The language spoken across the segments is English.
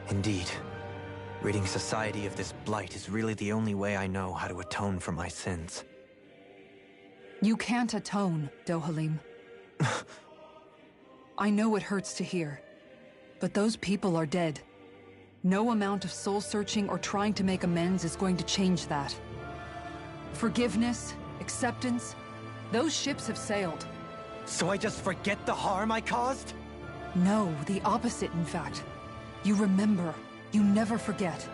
Indeed. Ridding society of this blight is really the only way I know how to atone for my sins. You can't atone, Dohalim. I know it hurts to hear, but those people are dead. No amount of soul-searching or trying to make amends is going to change that. Forgiveness, acceptance, those ships have sailed. So I just forget the harm I caused? No, the opposite, in fact. You remember. You never forget.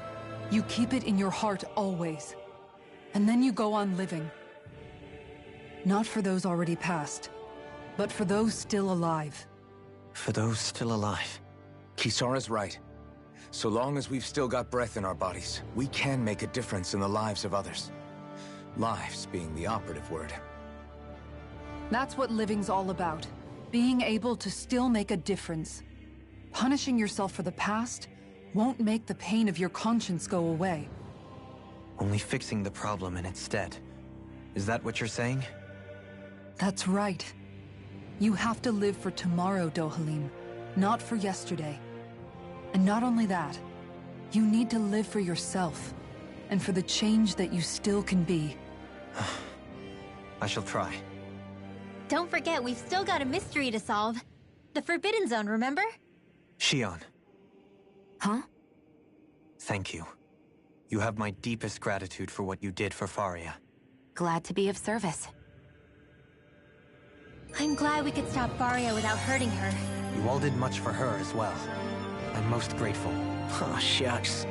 You keep it in your heart always. And then you go on living. Not for those already past, but for those still alive. For those still alive. Kisara's right. So long as we've still got breath in our bodies, we can make a difference in the lives of others. Lives being the operative word. That's what living's all about. Being able to still make a difference. Punishing yourself for the past won't make the pain of your conscience go away. Only fixing the problem in its stead. Is that what you're saying? That's right. You have to live for tomorrow, Dohalim, not for yesterday. And not only that, you need to live for yourself, and for the change that you still can be. I shall try. Don't forget, we've still got a mystery to solve. The Forbidden Zone, remember? Shionne. Huh? Thank you. You have my deepest gratitude for what you did for Faria. Glad to be of service. I'm glad we could stop Faria without hurting her. You all did much for her as well. I'm most grateful. Oh, shucks.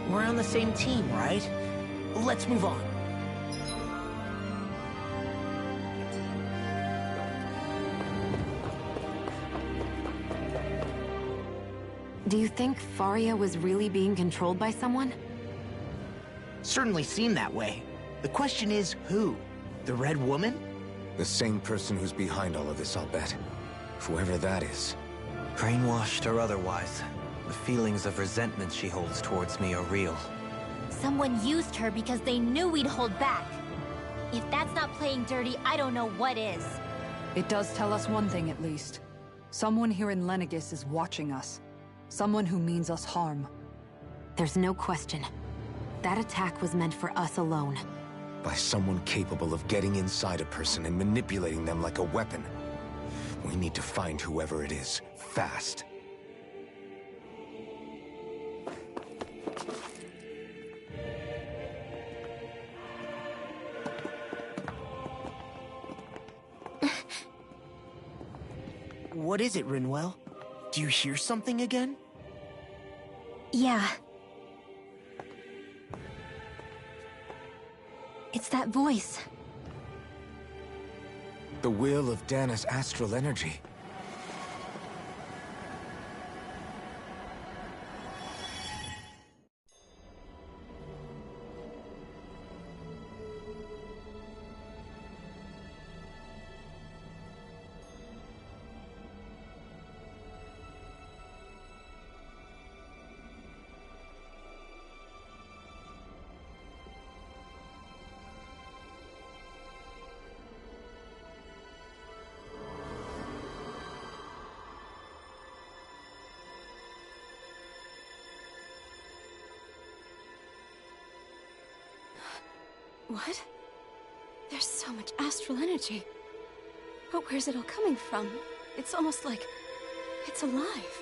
We're on the same team, right? Let's move on. Do you think Faria was really being controlled by someone? Certainly seemed that way. The question is, who? The Red Woman? The same person who's behind all of this, I'll bet. Whoever that is. Brainwashed or otherwise, the feelings of resentment she holds towards me are real. Someone used her because they knew we'd hold back. If that's not playing dirty, I don't know what is. It does tell us one thing at least. Someone here in Lenegis is watching us. Someone who means us harm. There's no question. That attack was meant for us alone. By someone capable of getting inside a person and manipulating them like a weapon. We need to find whoever it is, fast. What is it, Rinwell? Do you hear something again? Yeah. It's that voice. The will of Dana's astral energy. What? There's so much astral energy. But where's it all coming from? It's almost like it's alive.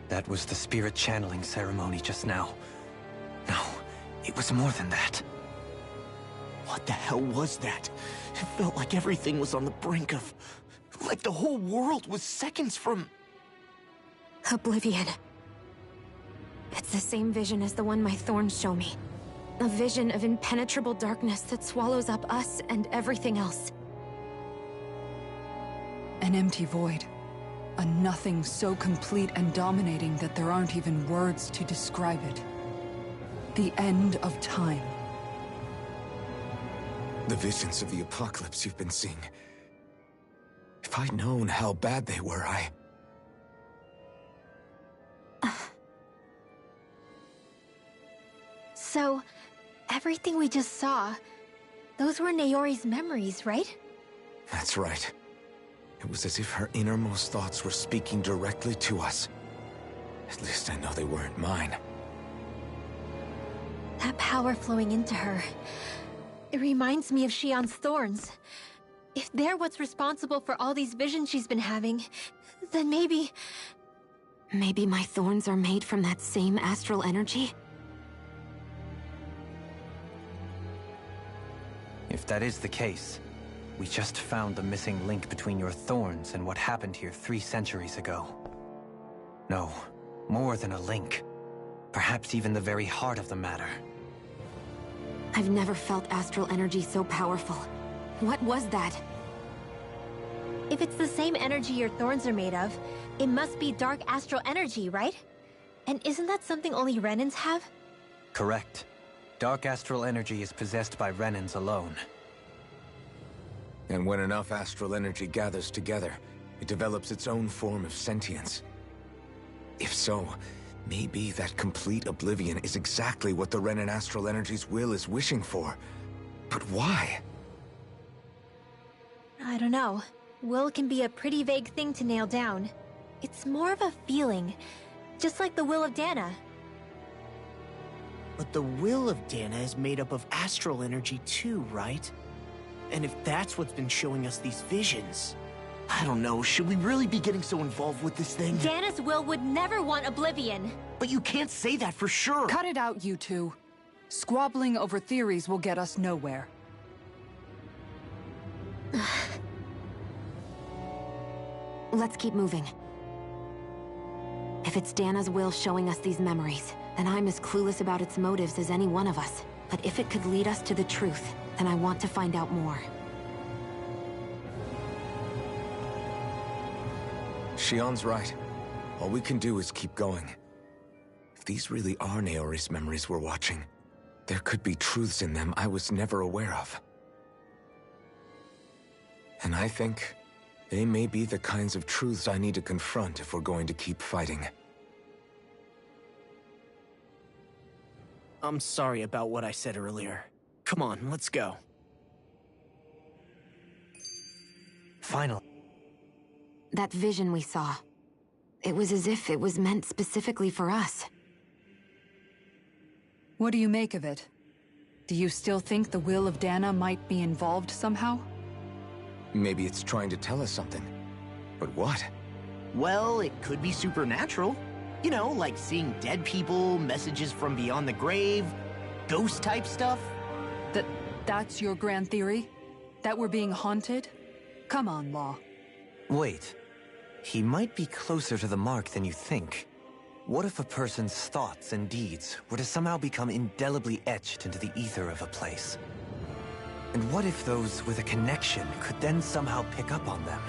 That was the spirit channeling ceremony just now. No, it was more than that. What the hell was that? It felt like everything was on the brink of... like the whole world was seconds from... Oblivion. It's the same vision as the one my thorns show me. A vision of impenetrable darkness that swallows up us and everything else. An empty void. A nothing so complete and dominating that there aren't even words to describe it. The end of time. The visions of the apocalypse you've been seeing. If I'd known how bad they were, So, everything we just saw, those were Naori's memories, right? That's right. It was as if her innermost thoughts were speaking directly to us. At least I know they weren't mine. That power flowing into her, it reminds me of Shionne's thorns. If they're what's responsible for all these visions she's been having, then maybe... Maybe my thorns are made from that same astral energy? If that is the case, we just found the missing link between your thorns and what happened here 3 centuries ago. No, more than a link. Perhaps even the very heart of the matter. I've never felt astral energy so powerful. What was that? If it's the same energy your thorns are made of, it must be dark astral energy, right? And isn't that something only Renans have? Correct. Dark astral energy is possessed by Renans alone. And when enough astral energy gathers together, it develops its own form of sentience. If so, maybe that complete oblivion is exactly what the Renan astral energy's will is wishing for. But why? I don't know. Will can be a pretty vague thing to nail down. It's more of a feeling, just like the will of Dana. But the will of Dana is made up of astral energy too, right? And if that's what's been showing us these visions... I don't know, should we really be getting so involved with this thing? Dana's will would never want Oblivion. But you can't say that for sure! Cut it out, you two. Squabbling over theories will get us nowhere. Let's keep moving. If it's Dana's will showing us these memories, then I'm as clueless about its motives as any one of us. But if it could lead us to the truth, then I want to find out more. Shionne's right. All we can do is keep going. If these really are Naori's memories we're watching, there could be truths in them I was never aware of. And I think they may be the kinds of truths I need to confront if we're going to keep fighting. I'm sorry about what I said earlier. Come on, let's go. Finally. That vision we saw. It was as if it was meant specifically for us. What do you make of it? Do you still think the will of Dana might be involved somehow? Maybe it's trying to tell us something. But what? Well, it could be supernatural. You know, like seeing dead people, messages from beyond the grave, ghost-type stuff. That's your grand theory? That we're being haunted? Come on, Law. Wait. He might be closer to the mark than you think. What if a person's thoughts and deeds were to somehow become indelibly etched into the ether of a place? And what if those with a connection could then somehow pick up on them?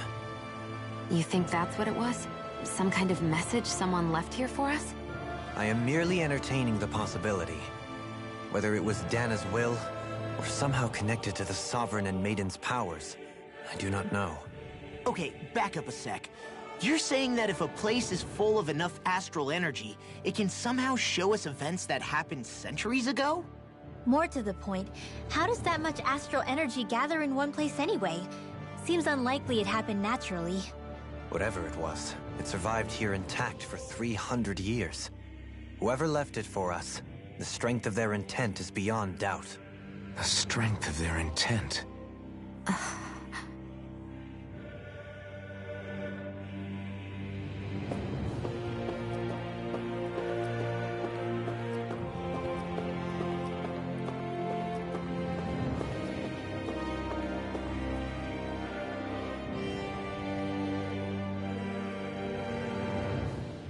You think that's what it was? Some kind of message someone left here for us? I am merely entertaining the possibility. Whether it was Dana's will, or somehow connected to the Sovereign and Maiden's powers, I do not know. Okay, back up a sec. You're saying that if a place is full of enough astral energy, it can somehow show us events that happened centuries ago? More to the point, how does that much astral energy gather in one place anyway? Seems unlikely it happened naturally. Whatever it was, it survived here intact for 300 years. Whoever left it for us, The strength of their intent is beyond doubt. The strength of their intent.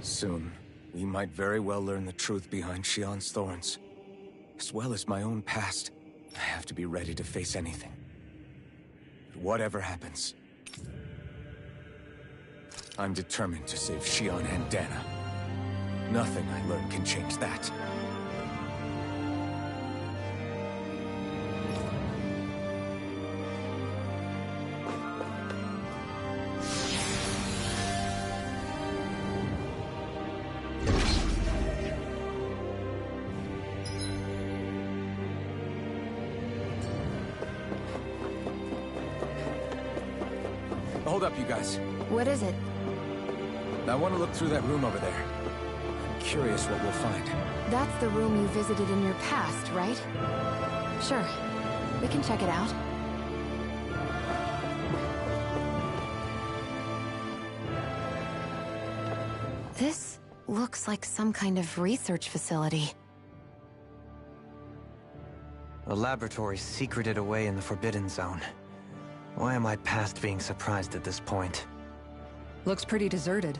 Soon, we might very well learn the truth behind Shionne's thorns. As well as my own past, I have to be ready to face anything. But whatever happens, I'm determined to save Shionne and Dana. Nothing I learn can change that. Hold up, you guys. What is it? I want to look through that room over there. I'm curious what we'll find. That's the room you visited in your past, right? Sure. We can check it out. This looks like some kind of research facility. A laboratory secreted away in the Forbidden Zone. Why am I past being surprised at this point? Looks pretty deserted.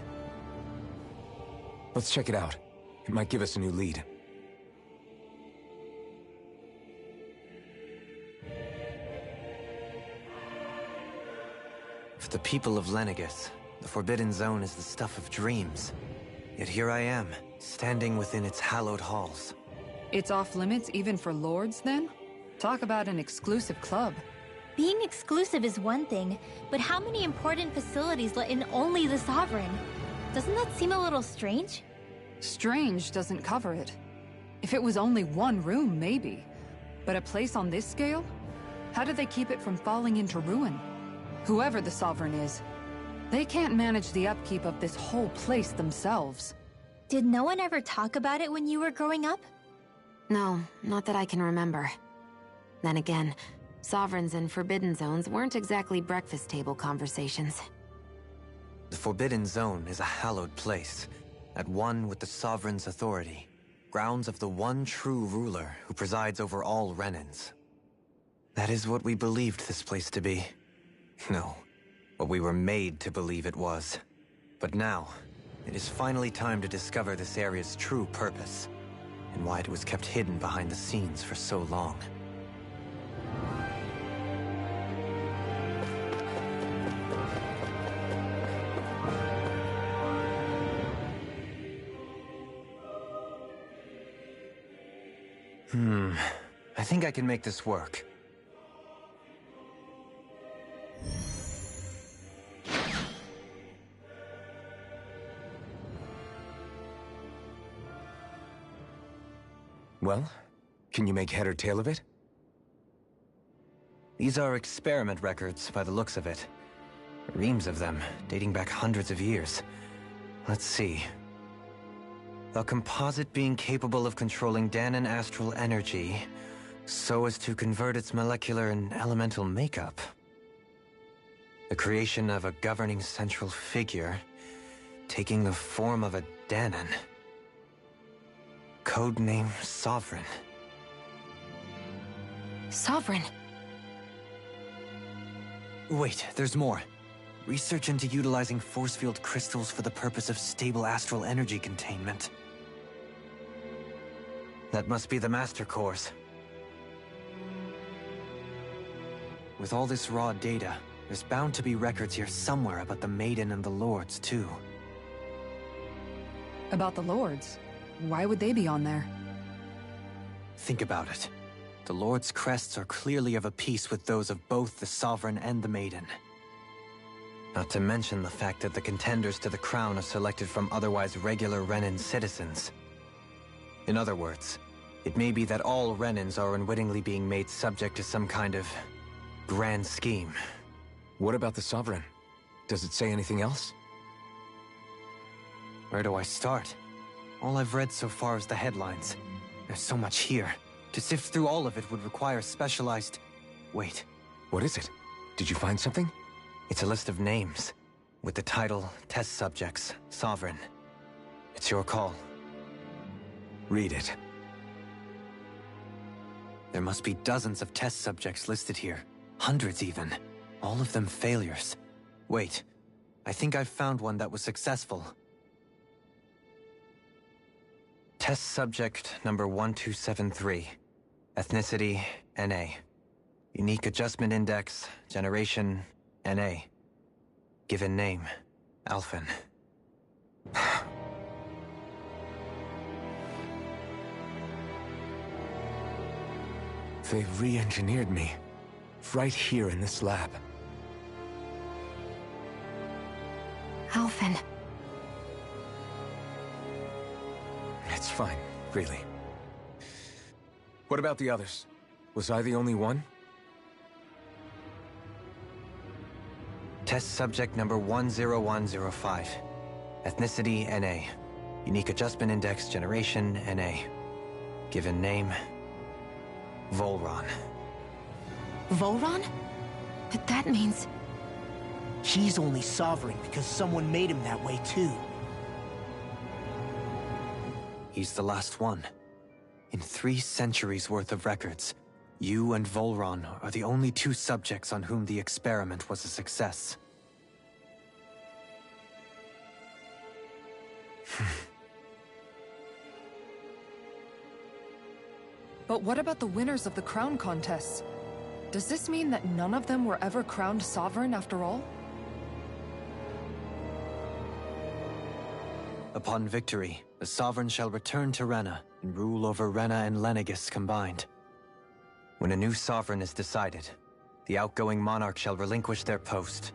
Let's check it out. It might give us a new lead. For the people of Lenegis, the Forbidden Zone is the stuff of dreams. Yet here I am, standing within its hallowed halls. It's off limits even for lords, then? Talk about an exclusive club. Being exclusive is one thing, but how many important facilities let in only the Sovereign? Doesn't that seem a little strange? Strange doesn't cover it. If it was only one room, maybe. But a place on this scale? How do they keep it from falling into ruin? Whoever the Sovereign is, they can't manage the upkeep of this whole place themselves. Did no one ever talk about it when you were growing up? No, not that I can remember. Then again, Sovereigns and Forbidden Zones weren't exactly breakfast table conversations. The Forbidden Zone is a hallowed place, at one with the Sovereign's authority, grounds of the one true ruler who presides over all Renans. That is what we believed this place to be. No, what we were made to believe it was. But now, it is finally time to discover this area's true purpose, and why it was kept hidden behind the scenes for so long. I think I can make this work. Well, can you make head or tail of it? These are experiment records, by the looks of it. Reams of them, dating back hundreds of years. Let's see. A composite being capable of controlling Dahnan astral energy, so as to convert its molecular and elemental makeup. The creation of a governing central figure, taking the form of a Dahnan. Codename Sovereign. Sovereign? Wait, there's more. Research into utilizing force field crystals for the purpose of stable astral energy containment. That must be the Master Cores. With all this raw data, there's bound to be records here somewhere about the Maiden and the Lords, too. About the Lords? Why would they be on there? Think about it. The Lord's crests are clearly of a piece with those of both the Sovereign and the Maiden. Not to mention the fact that the contenders to the crown are selected from otherwise regular Renan citizens. In other words, it may be that all Renans are unwittingly being made subject to some kind of grand scheme. What about the Sovereign? Does it say anything else? Where do I start? All I've read so far is the headlines. There's so much here. To sift through all of it would require specialized... Wait. What is it? Did you find something? It's a list of names, with the title, Test Subjects, Sovereign. It's your call. Read it. There must be dozens of test subjects listed here. Hundreds even. All of them failures. Wait, I think I've found one that was successful. Test subject number 1273. Ethnicity, NA. Unique Adjustment Index, Generation, NA. Given name, Alphen. They re-engineered me. Right here in this lab. Alphen. It's fine, really. What about the others? Was I the only one? Test subject number 10105. Ethnicity, NA. Unique Adjustment Index, Generation, NA. Given name, Volron. Volron? But that means... He's only sovereign because someone made him that way too. He's the last one. In 3 centuries worth of records, you and Volron are the only 2 subjects on whom the experiment was a success. But what about the winners of the crown contests? Does this mean that none of them were ever crowned sovereign after all? Upon victory, the Sovereign shall return to Rena and rule over Rena and Lenegis combined. When a new Sovereign is decided, the outgoing monarch shall relinquish their post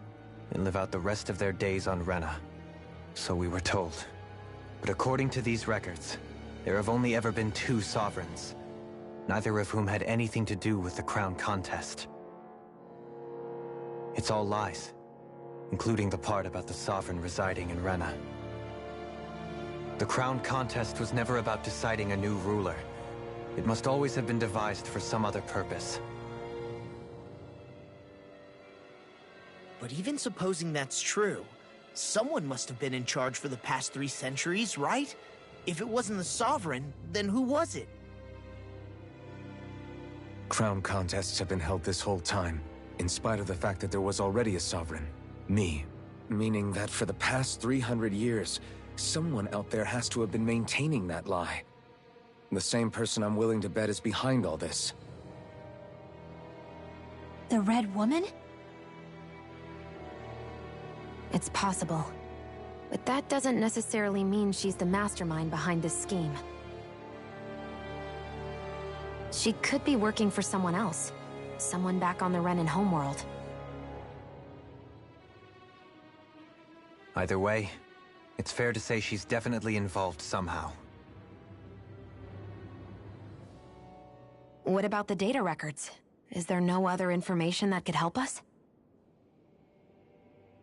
and live out the rest of their days on Rena. So we were told. But according to these records, there have only ever been 2 Sovereigns, neither of whom had anything to do with the crown contest. It's all lies, including the part about the Sovereign residing in Rena. The crown contest was never about deciding a new ruler. It must always have been devised for some other purpose. But even supposing that's true, someone must have been in charge for the past 3 centuries, right? If it wasn't the Sovereign, then who was it? Crown contests have been held this whole time, in spite of the fact that there was already a Sovereign. Me. Meaning that for the past 300 years, someone out there has to have been maintaining that lie. The same person I'm willing to bet is behind all this. The Red Woman? It's possible. But that doesn't necessarily mean she's the mastermind behind this scheme. She could be working for someone else. Someone back on the Renan homeworld. Either way, it's fair to say she's definitely involved somehow. What about the data records? Is there no other information that could help us?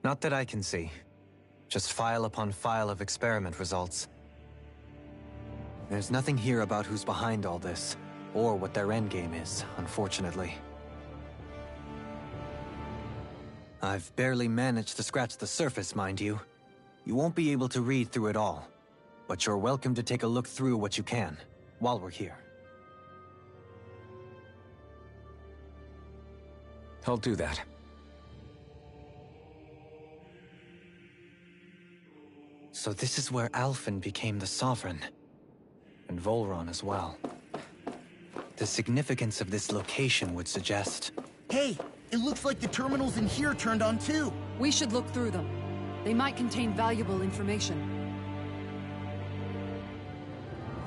Not that I can see. Just file upon file of experiment results. There's nothing here about who's behind all this, or what their endgame is, unfortunately. I've barely managed to scratch the surface, mind you. You won't be able to read through it all, but you're welcome to take a look through what you can, while we're here. I'll do that. So this is where Alphen became the Sovereign, and Volron as well. The significance of this location would suggest... Hey, it looks like the terminals in here turned on too. We should look through them. They might contain valuable information.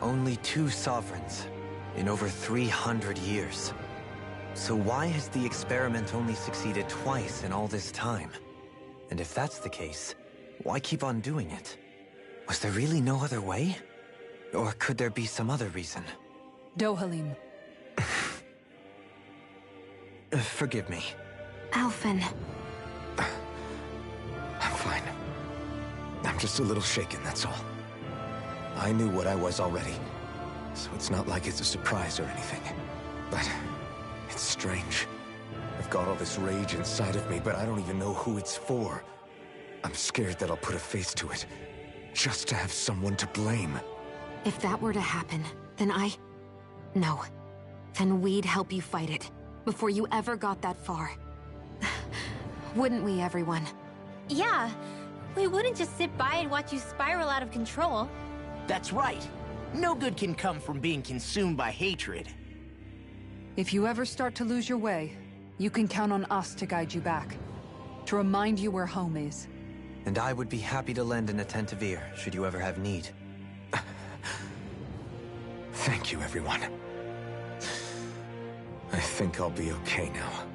Only 2 Sovereigns in over 300 years. So why has the experiment only succeeded twice in all this time? And if that's the case, why keep on doing it? Was there really no other way? Or could there be some other reason? Dohalim. Forgive me. Alphen. I'm fine. I'm just a little shaken, that's all. I knew what I was already. so it's not like it's a surprise or anything. But it's strange. I've got all this rage inside of me, but I don't even know who it's for. I'm scared that I'll put a face to it, just to have someone to blame. If that were to happen, then No. Then we'd help you fight it, before you ever got that far. Wouldn't we, everyone? Yeah, we wouldn't just sit by and watch you spiral out of control. That's right. No good can come from being consumed by hatred. If you ever start to lose your way, you can count on us to guide you back. To remind you where home is. And I would be happy to lend an attentive ear, should you ever have need. Thank you, everyone. I think I'll be okay now.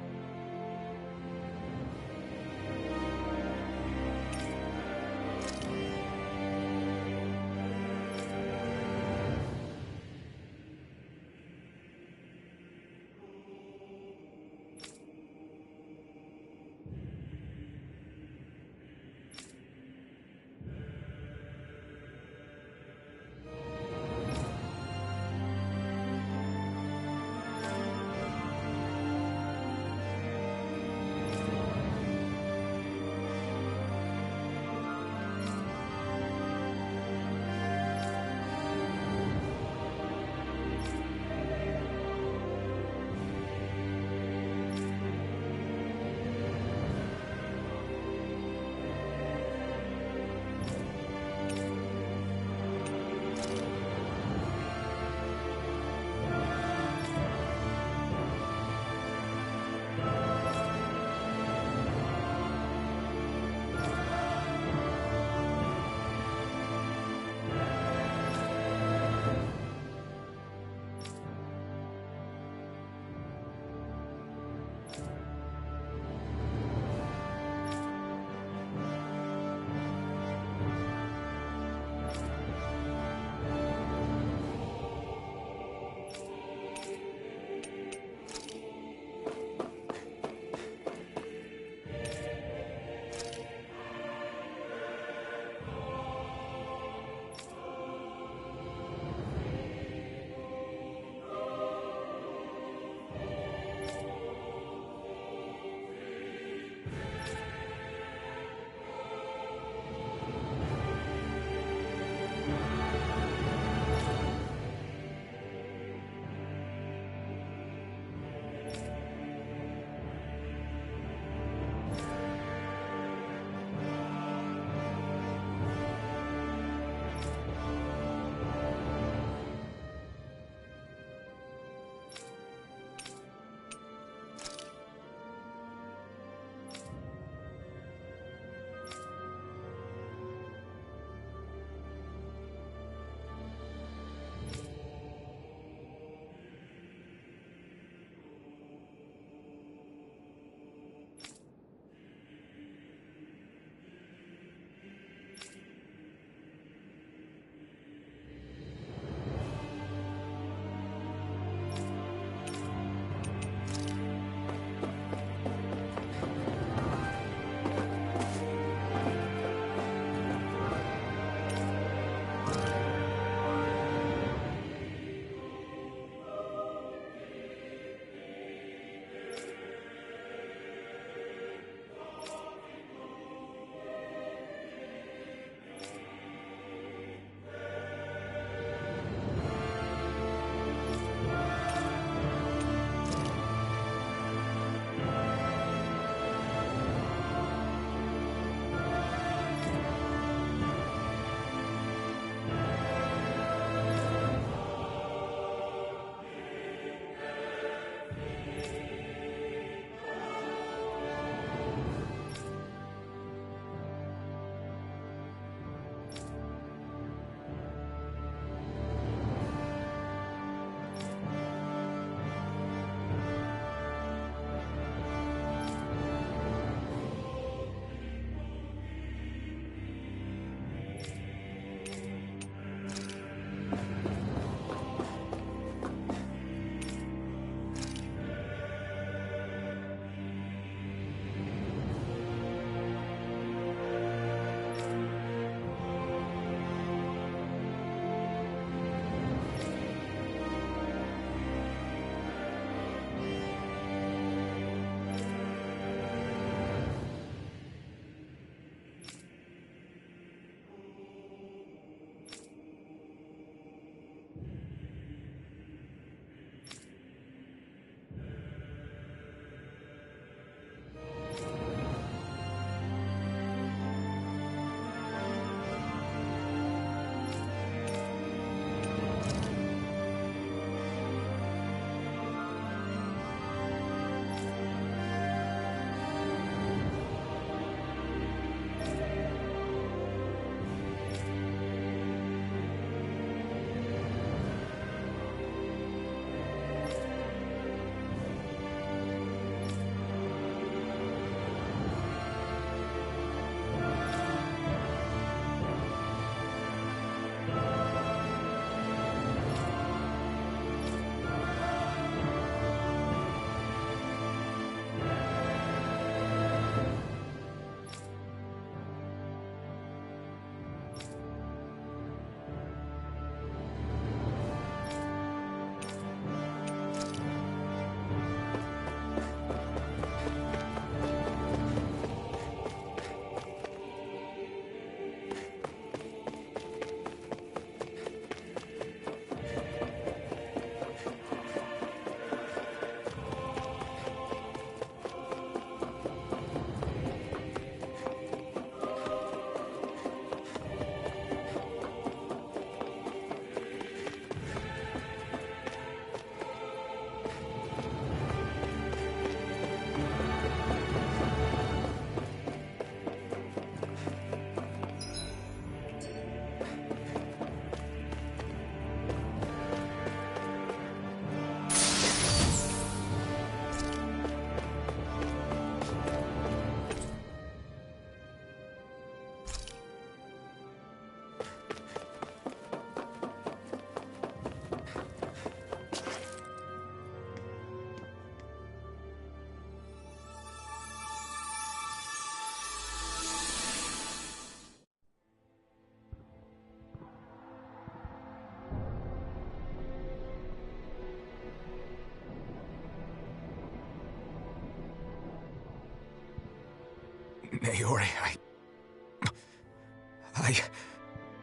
Naori, I...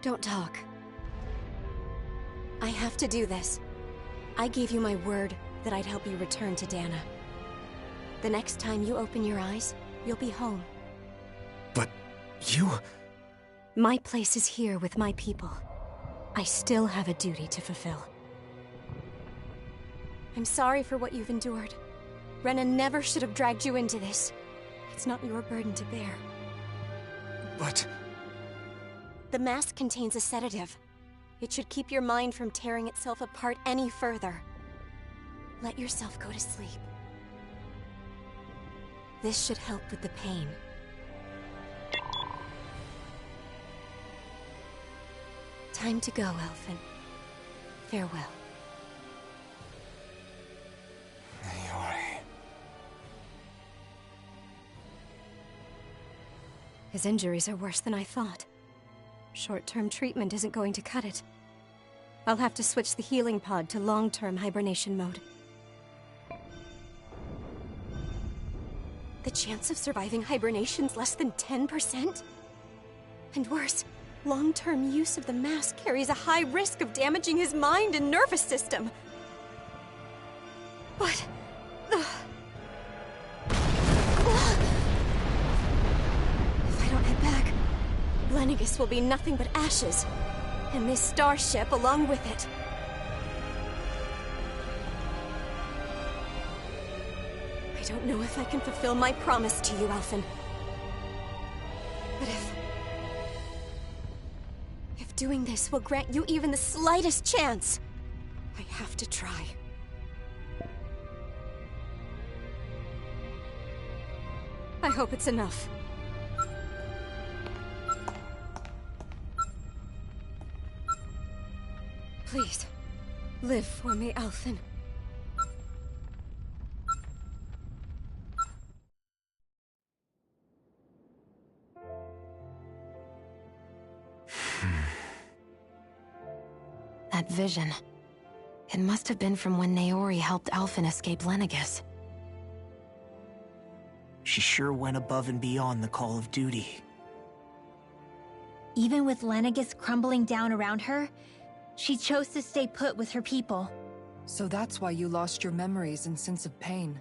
Don't talk. I have to do this. I gave you my word that I'd help you return to Dana. The next time you open your eyes, you'll be home. But you... My place is here with my people. I still have a duty to fulfill. I'm sorry for what you've endured. Rena never should have dragged you into this. It's not your burden to bear. But... The mask contains a sedative. It should keep your mind from tearing itself apart any further. Let yourself go to sleep. This should help with the pain. Time to go, Elfin. Farewell. Naori... His injuries are worse than I thought. Short-term treatment isn't going to cut it. I'll have to switch the healing pod to long-term hibernation mode. The chance of surviving hibernation's less than 10%? And worse, long-term use of the mask carries a high risk of damaging his mind and nervous system. What? If I don't head back, Lenegis will be nothing but ashes, and this starship along with it. I don't know if I can fulfill my promise to you, Elfin. But if doing this will grant you even the slightest chance, I have to try. I hope it's enough. Please, live for me, Elfin. That vision. It must have been from when Naori helped Alphen escape Lenegis. She sure went above and beyond the call of duty. Even with Lenegis crumbling down around her, she chose to stay put with her people. So that's why you lost your memories and sense of pain,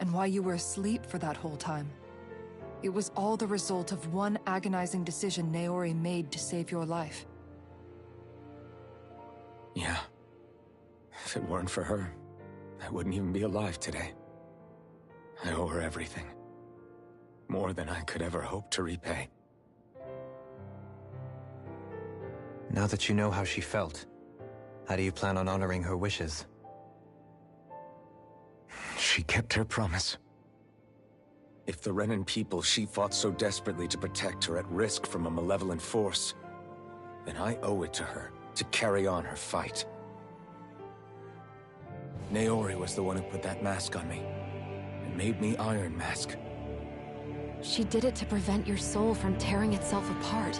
and why you were asleep for that whole time. It was all the result of one agonizing decision Naori made to save your life. Yeah. If it weren't for her, I wouldn't even be alive today. I owe her everything. More than I could ever hope to repay. Now that you know how she felt, how do you plan on honoring her wishes? She kept her promise. If the Renan people she fought so desperately to protect are at risk from a malevolent force, then I owe it to her to carry on her fight. Naori was the one who put that mask on me, and made me Iron Mask. She did it to prevent your soul from tearing itself apart.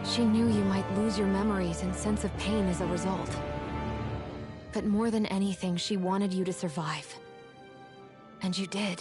She knew you might lose your memories and sense of pain as a result. But more than anything, she wanted you to survive. And you did.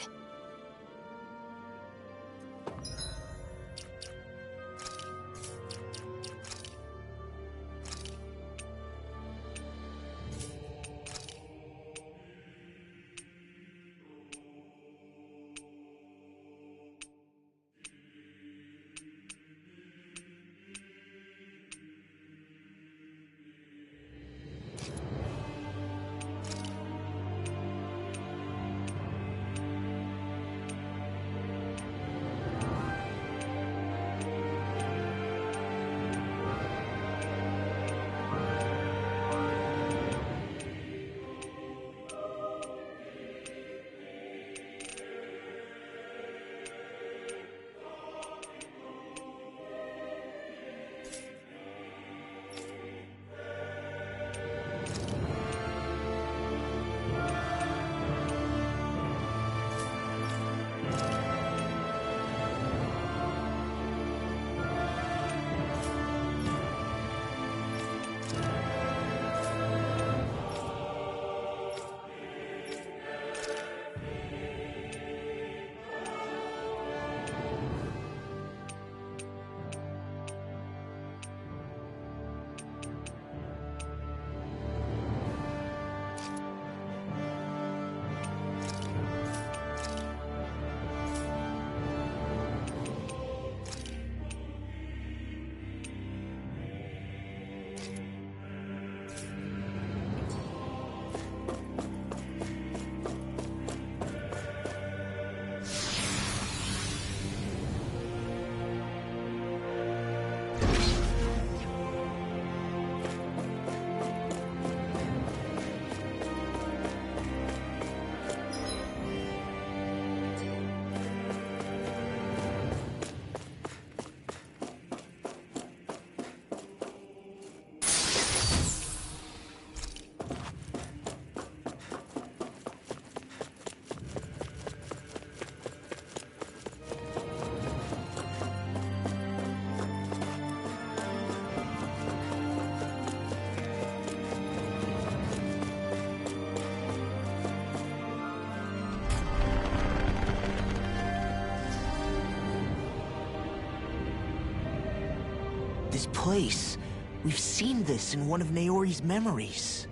place. We've seen this in one of Naori's memories.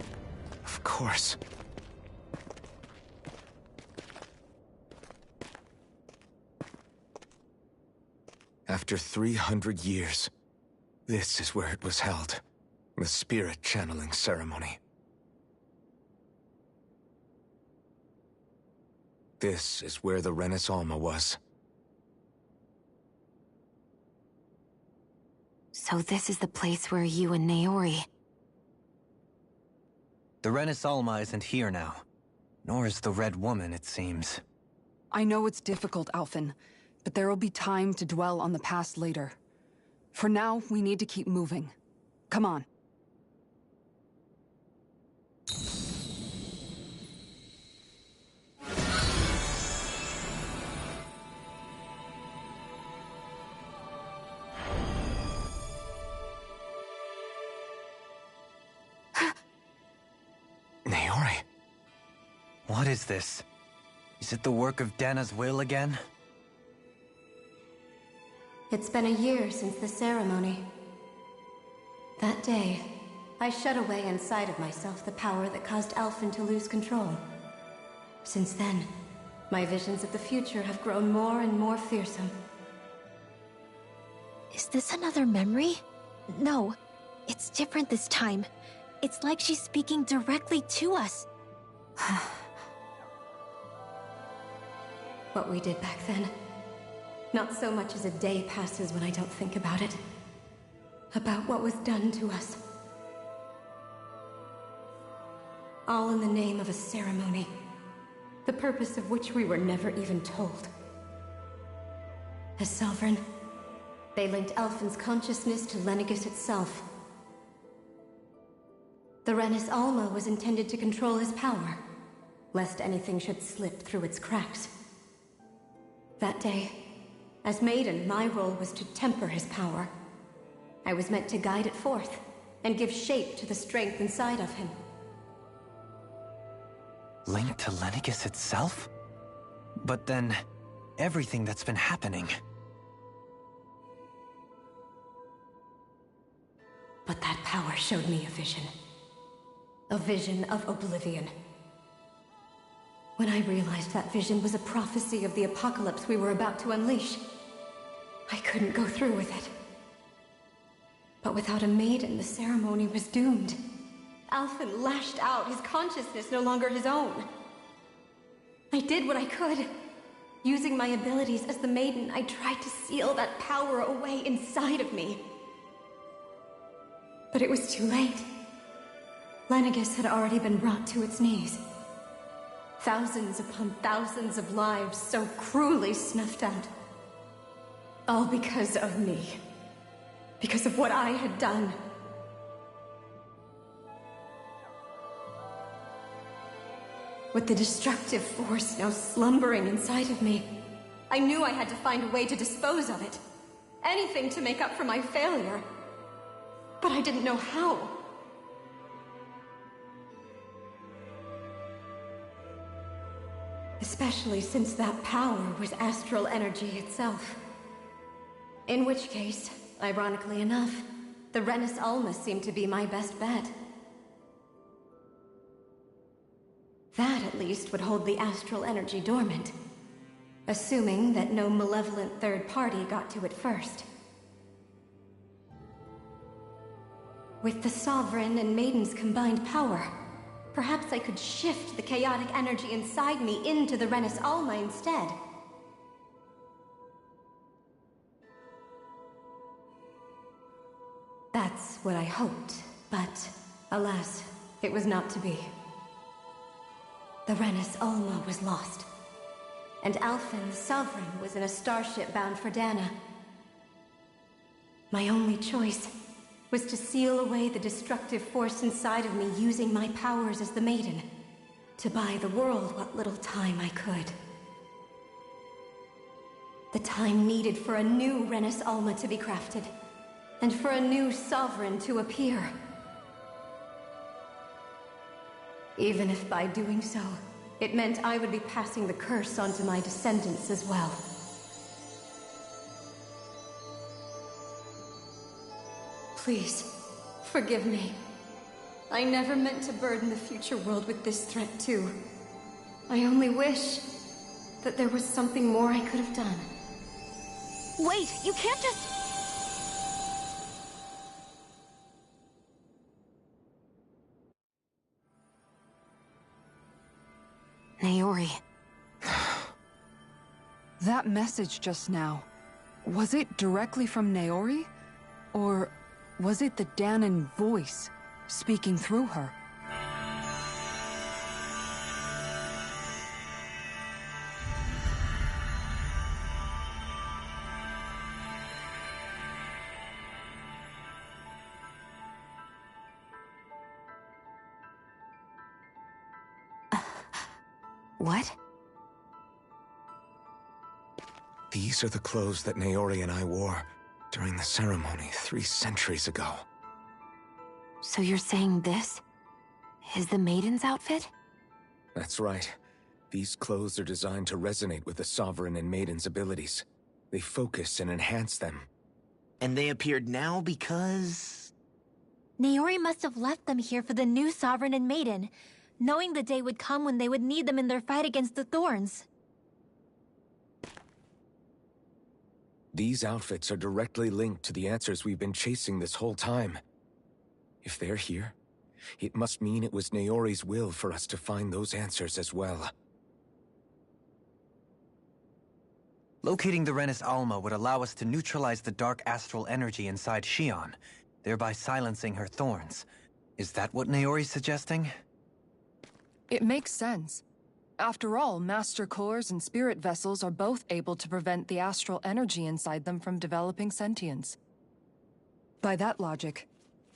Of course. After 300 years, this is where it was held. The spirit channeling ceremony. This is where the Renis Alma was. So this is the place where you and Naori... The Renis Alma isn't here now. Nor is the Red Woman, it seems. I know it's difficult, Alphen, but there will be time to dwell on the past later. For now, we need to keep moving. Come on. Naori. What is this? Is it the work of Dana's will again? It's been a year since the ceremony. That day, I shut away inside of myself the power that caused Alphen to lose control. Since then, my visions of the future have grown more and more fearsome. Is this another memory? No, it's different this time. It's like she's speaking directly to us. What we did back then. Not so much as a day passes when I don't think about it. About what was done to us. All in the name of a ceremony. The purpose of which we were never even told. As Sovereign, they linked Alphen's consciousness to Lenegis itself. The Renis Alma was intended to control his power, lest anything should slip through its cracks. That day, as Maiden, my role was to temper his power. I was meant to guide it forth, and give shape to the strength inside of him. Linked to Lenegis itself? But then, everything that's been happening... But that power showed me a vision. A vision of oblivion. When I realized that vision was a prophecy of the apocalypse we were about to unleash, I couldn't go through with it. But without a maiden, the ceremony was doomed. Alphen lashed out, his consciousness no longer his own. I did what I could. Using my abilities as the maiden, I tried to seal that power away inside of me. But it was too late. Lenegis had already been brought to its knees. Thousands upon thousands of lives so cruelly snuffed out. All because of me. Because of what I had done. With the destructive force now slumbering inside of me, I knew I had to find a way to dispose of it. Anything to make up for my failure. But I didn't know how. Especially since that power was astral energy itself. In which case, ironically enough, the Renis Alma seemed to be my best bet. That, at least, would hold the astral energy dormant. Assuming that no malevolent third party got to it first. With the Sovereign and Maiden's combined power, perhaps I could shift the chaotic energy inside me into the Renis Alma instead. That's what I hoped, but alas, it was not to be. The Renis Alma was lost, and Alphen, the Sovereign, was in a starship bound for Dana. My only choice was to seal away the destructive force inside of me using my powers as the Maiden, to buy the world what little time I could. The time needed for a new Renis Alma to be crafted, and for a new Sovereign to appear. Even if by doing so, it meant I would be passing the curse on to my descendants as well. Please, forgive me. I never meant to burden the future world with this threat too. I only wish that there was something more I could have done. Wait, you can't just... Naori. That message just now, was it directly from Naori? Or was it the Dahnan voice speaking through her? What? These are the clothes that Naori and I wore during the ceremony 3 centuries ago. So you're saying this is the Maiden's outfit? That's right. These clothes are designed to resonate with the Sovereign and Maiden's abilities. They focus and enhance them. And they appeared now because... Naori must have left them here for the new Sovereign and Maiden, knowing the day would come when they would need them in their fight against the Thorns. These outfits are directly linked to the answers we've been chasing this whole time. If they're here, it must mean it was Naori's will for us to find those answers as well. Locating the Renis Alma would allow us to neutralize the dark astral energy inside Xion, thereby silencing her thorns. Is that what Naori's suggesting? It makes sense. After all, Master Cores and Spirit Vessels are both able to prevent the astral energy inside them from developing sentience. By that logic,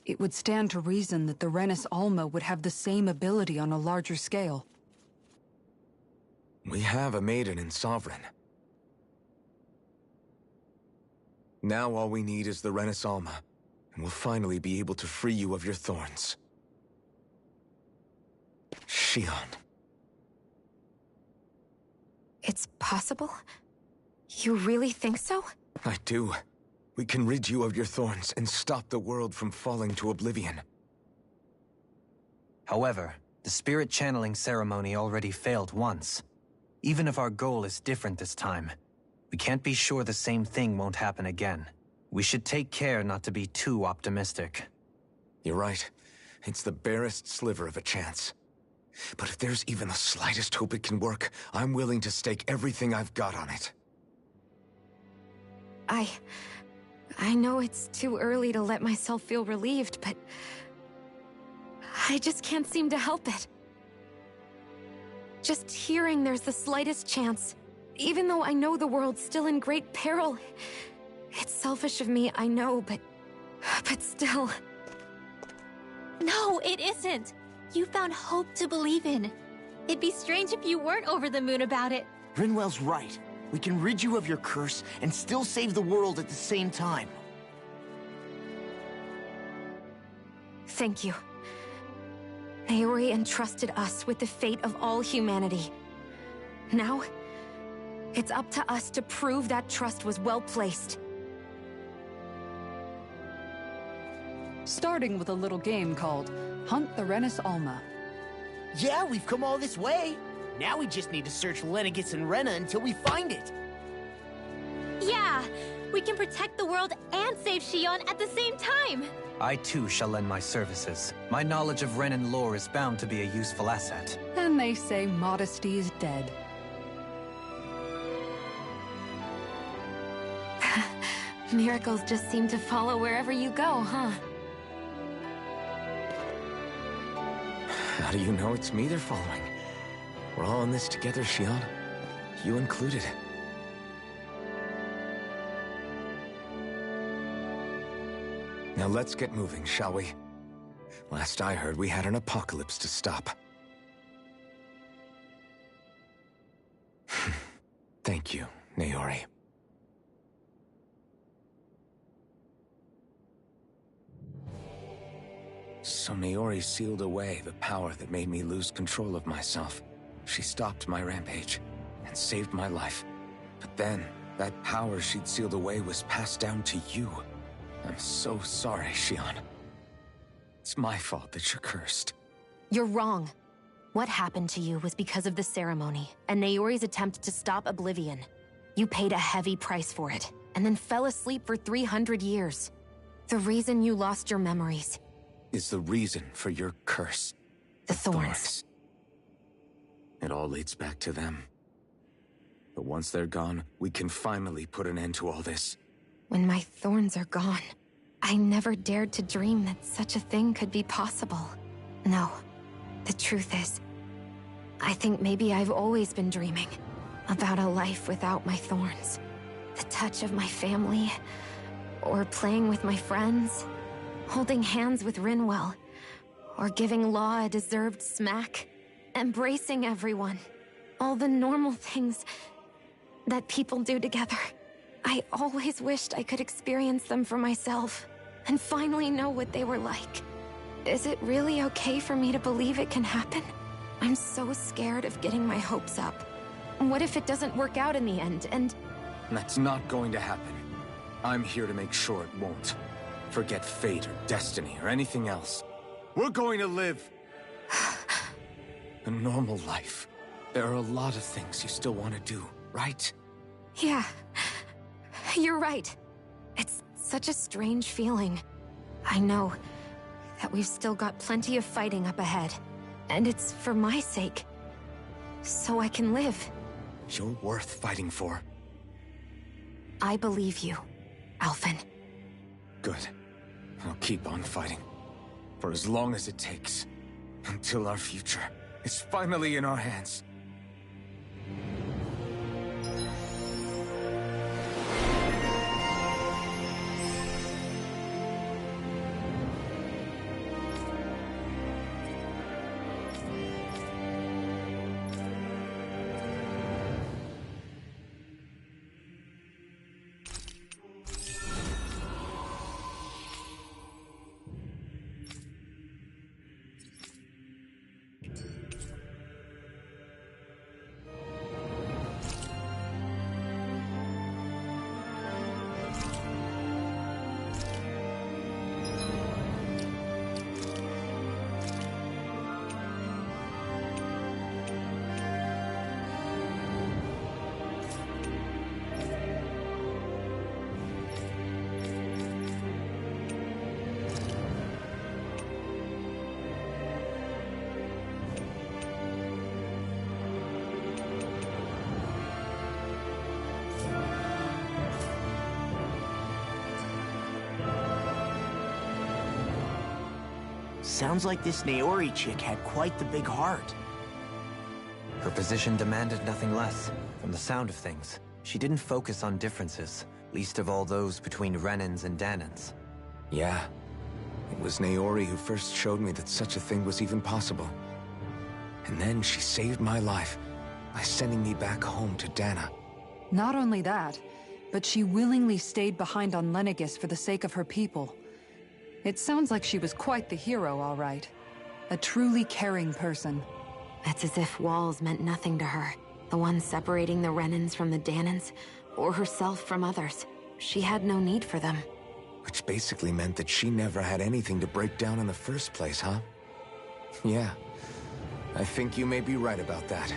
it would stand to reason that the Renis Alma would have the same ability on a larger scale. We have a Maiden and Sovereign. Now all we need is the Renis Alma, and we'll finally be able to free you of your thorns. Xion. It's possible? You really think so? I do. We can rid you of your thorns and stop the world from falling to oblivion. However, the spirit channeling ceremony already failed once. Even if our goal is different this time, we can't be sure the same thing won't happen again. We should take care not to be too optimistic. You're right. It's the barest sliver of a chance. But if there's even the slightest hope it can work, I'm willing to stake everything I've got on it. I know it's too early to let myself feel relieved, but... I just can't seem to help it. Just hearing there's the slightest chance, even though I know the world's still in great peril. It's selfish of me, I know, but still... No, it isn't! You found hope to believe in. It'd be strange if you weren't over the moon about it. Rinwell's right. We can rid you of your curse and still save the world at the same time. Thank you. Naori entrusted us with the fate of all humanity. Now, it's up to us to prove that trust was well placed. Starting with a little game called Hunt the Renis Alma. Yeah, we've come all this way. Now we just need to search Lenegis and Rena until we find it. Yeah! We can protect the world and save Xion at the same time! I too shall lend my services. My knowledge of Renan lore is bound to be a useful asset. And they say modesty is dead. Miracles just seem to follow wherever you go, huh? How do you know it's me they're following? We're all in this together, Xion. You included. Now let's get moving, shall we? Last I heard, we had an apocalypse to stop. Thank you, Naori. So Naori sealed away the power that made me lose control of myself. She stopped my rampage and saved my life. But then, that power she'd sealed away was passed down to you. I'm so sorry, Shion. It's my fault that you're cursed. You're wrong. What happened to you was because of the ceremony, and Naori's attempt to stop Oblivion. You paid a heavy price for it, and then fell asleep for 300 years. The reason you lost your memories is the reason for your curse. The thorns. It all leads back to them. But once they're gone, we can finally put an end to all this. When my thorns are gone, I never dared to dream that such a thing could be possible. No, the truth is, I think maybe I've always been dreaming about a life without my thorns. The touch of my family, or playing with my friends, holding hands with Rinwell, or giving Law a deserved smack, embracing everyone. All the normal things that people do together. I always wished I could experience them for myself, and finally know what they were like. Is it really okay for me to believe it can happen? I'm so scared of getting my hopes up. What if it doesn't work out in the end, and... That's not going to happen. I'm here to make sure it won't. Forget fate or destiny or anything else. We're going to live a normal life. There are a lot of things you still want to do, right? Yeah, you're right. It's such a strange feeling. I know that we've still got plenty of fighting up ahead, and it's for my sake, so I can live. You're worth fighting for. I believe you, Alphen. Good. I'll keep on fighting. For as long as it takes. Until our future is finally in our hands. Sounds like this Naori chick had quite the big heart. Her position demanded nothing less. From the sound of things, she didn't focus on differences, least of all those between Renans and Dahnans. Yeah. It was Naori who first showed me that such a thing was even possible. And then she saved my life by sending me back home to Dahna. Not only that, but she willingly stayed behind on Lenegis for the sake of her people. It sounds like she was quite the hero, all right. A truly caring person. It's as if walls meant nothing to her. The one separating the Renans from the Dahnans, or herself from others. She had no need for them. Which basically meant that she never had anything to break down in the first place, huh? Yeah. I think you may be right about that.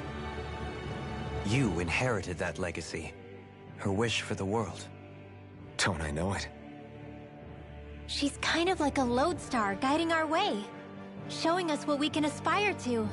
You inherited that legacy. Her wish for the world. Don't I know it? She's kind of like a lodestar guiding our way, showing us what we can aspire to.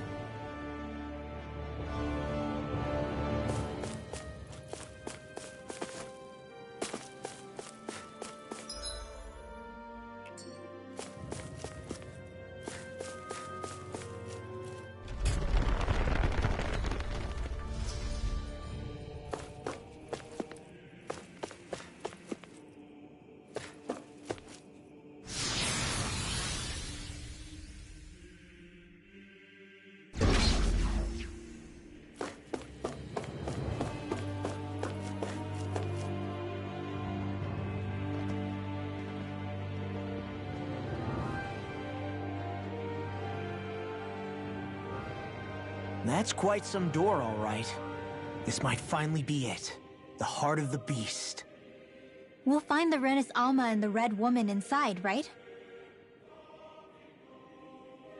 That's quite some door, all right. This might finally be it. The heart of the beast. We'll find the Renis Alma and the Red Woman inside, right?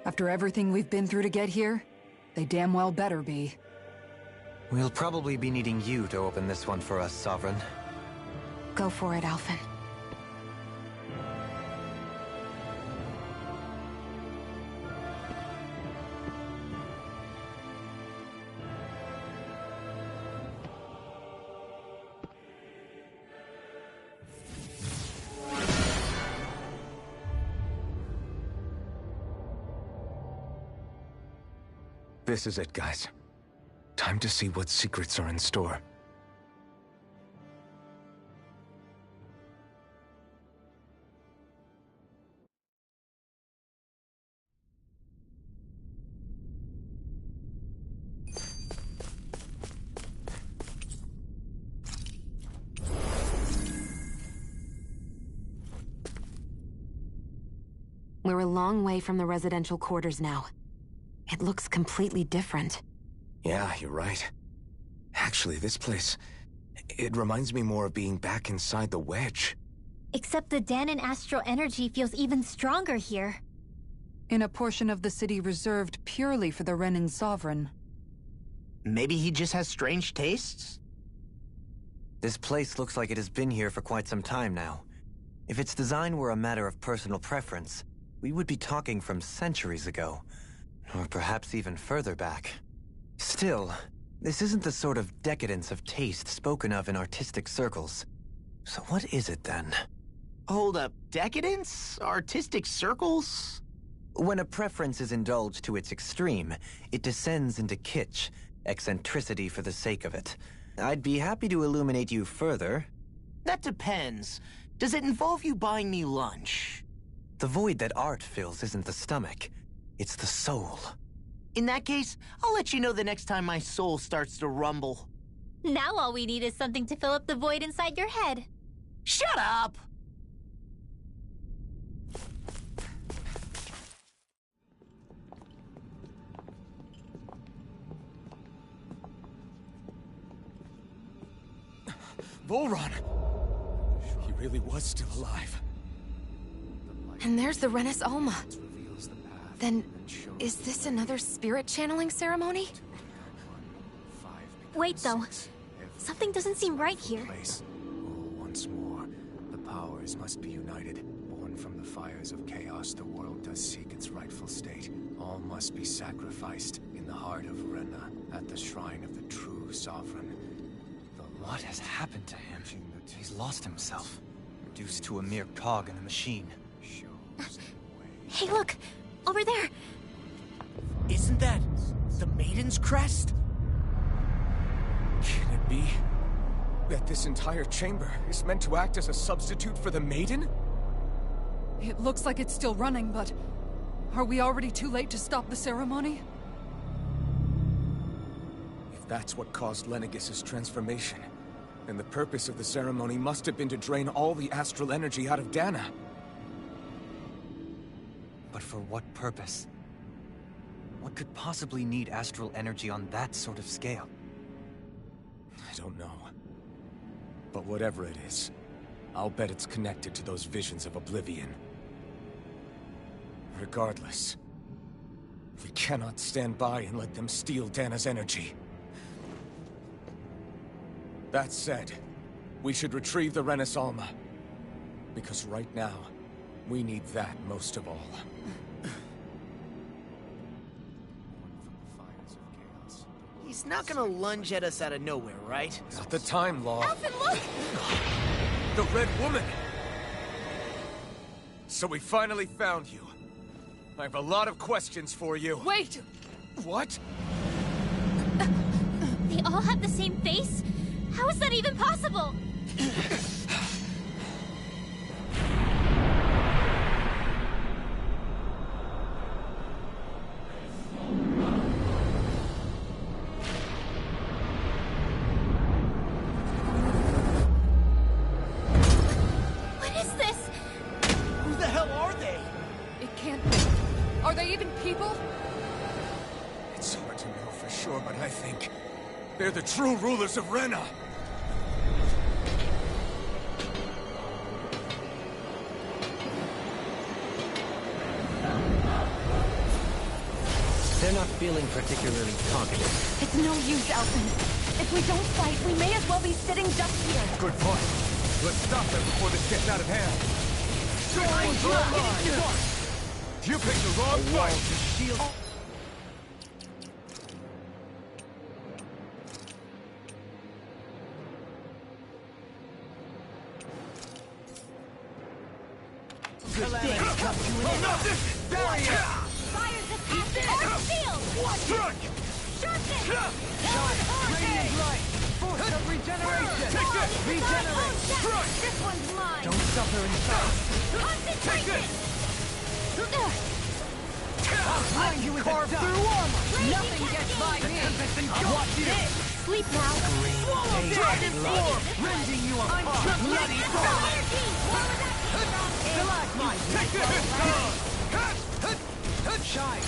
After everything we've been through to get here, they damn well better be. We'll probably be needing you to open this one for us, Sovereign. Go for it, Alphen. This is it, guys. Time to see what secrets are in store. We're a long way from the residential quarters now. It looks completely different. Yeah, you're right. Actually, this place... it reminds me more of being back inside the Wedge. Except the Dahnan astral energy feels even stronger here. In a portion of the city reserved purely for the Renin Sovereign. Maybe he just has strange tastes? This place looks like it has been here for quite some time now. If its design were a matter of personal preference, we would be talking from centuries ago. Or perhaps even further back. Still, this isn't the sort of decadence of taste spoken of in artistic circles. So what is it then? Hold up, decadence? Artistic circles? When a preference is indulged to its extreme, it descends into kitsch, eccentricity for the sake of it. I'd be happy to illuminate you further. That depends. Does it involve you buying me lunch? The void that art fills isn't the stomach. It's the soul. In that case, I'll let you know the next time my soul starts to rumble. Now all we need is something to fill up the void inside your head. Shut up! Volron! He really was still alive. And there's the Renis Alma. Then, is this another spirit channeling ceremony? Wait, though. Something doesn't seem right here. Once more, the powers must be united. Born from the fires of chaos, the world does seek its rightful state. All must be sacrificed in the heart of Rena, at the shrine of the true sovereign. What has happened to him? He's lost himself. Reduced to a mere cog in the machine. Hey, look! Over there! Isn't that the Maiden's crest? Can it be that this entire chamber is meant to act as a substitute for the Maiden? It looks like it's still running, but... are we already too late to stop the ceremony? If that's what caused Lenegis' transformation, then the purpose of the ceremony must have been to drain all the astral energy out of Dahna. But for what purpose? What could possibly need astral energy on that sort of scale? I don't know. But whatever it is, I'll bet it's connected to those visions of oblivion. Regardless, we cannot stand by and let them steal Dahna's energy. That said, we should retrieve the Renis Alma. Because right now, we need that most of all. He's not gonna lunge at us out of nowhere, right? Not the time, Law. Alphen, look! The Red Woman! So we finally found you. I have a lot of questions for you. Wait! What? They all have the same face? How is that even possible? What is this? Who the hell are they? It can't be. Are they even people? It's hard to know for sure, but I think they're the true rulers of Rena. They're not feeling particularly talkative. It's no use, Elfin. If we don't fight, we may as well be sitting just here. Good point. Let's stop them before this gets out of hand. You picked the wrong fight! Shield. Fires attack our shield! Struck! Radiant light! Force of regeneration! Regenerate! This one's mine! Don't suffer in silence. Concentration! I'll you carve through armor! Nothing gets by me! Watch this! Sleep now! Dragon form! Rending you apart! Bloody Stalagmite! Shine!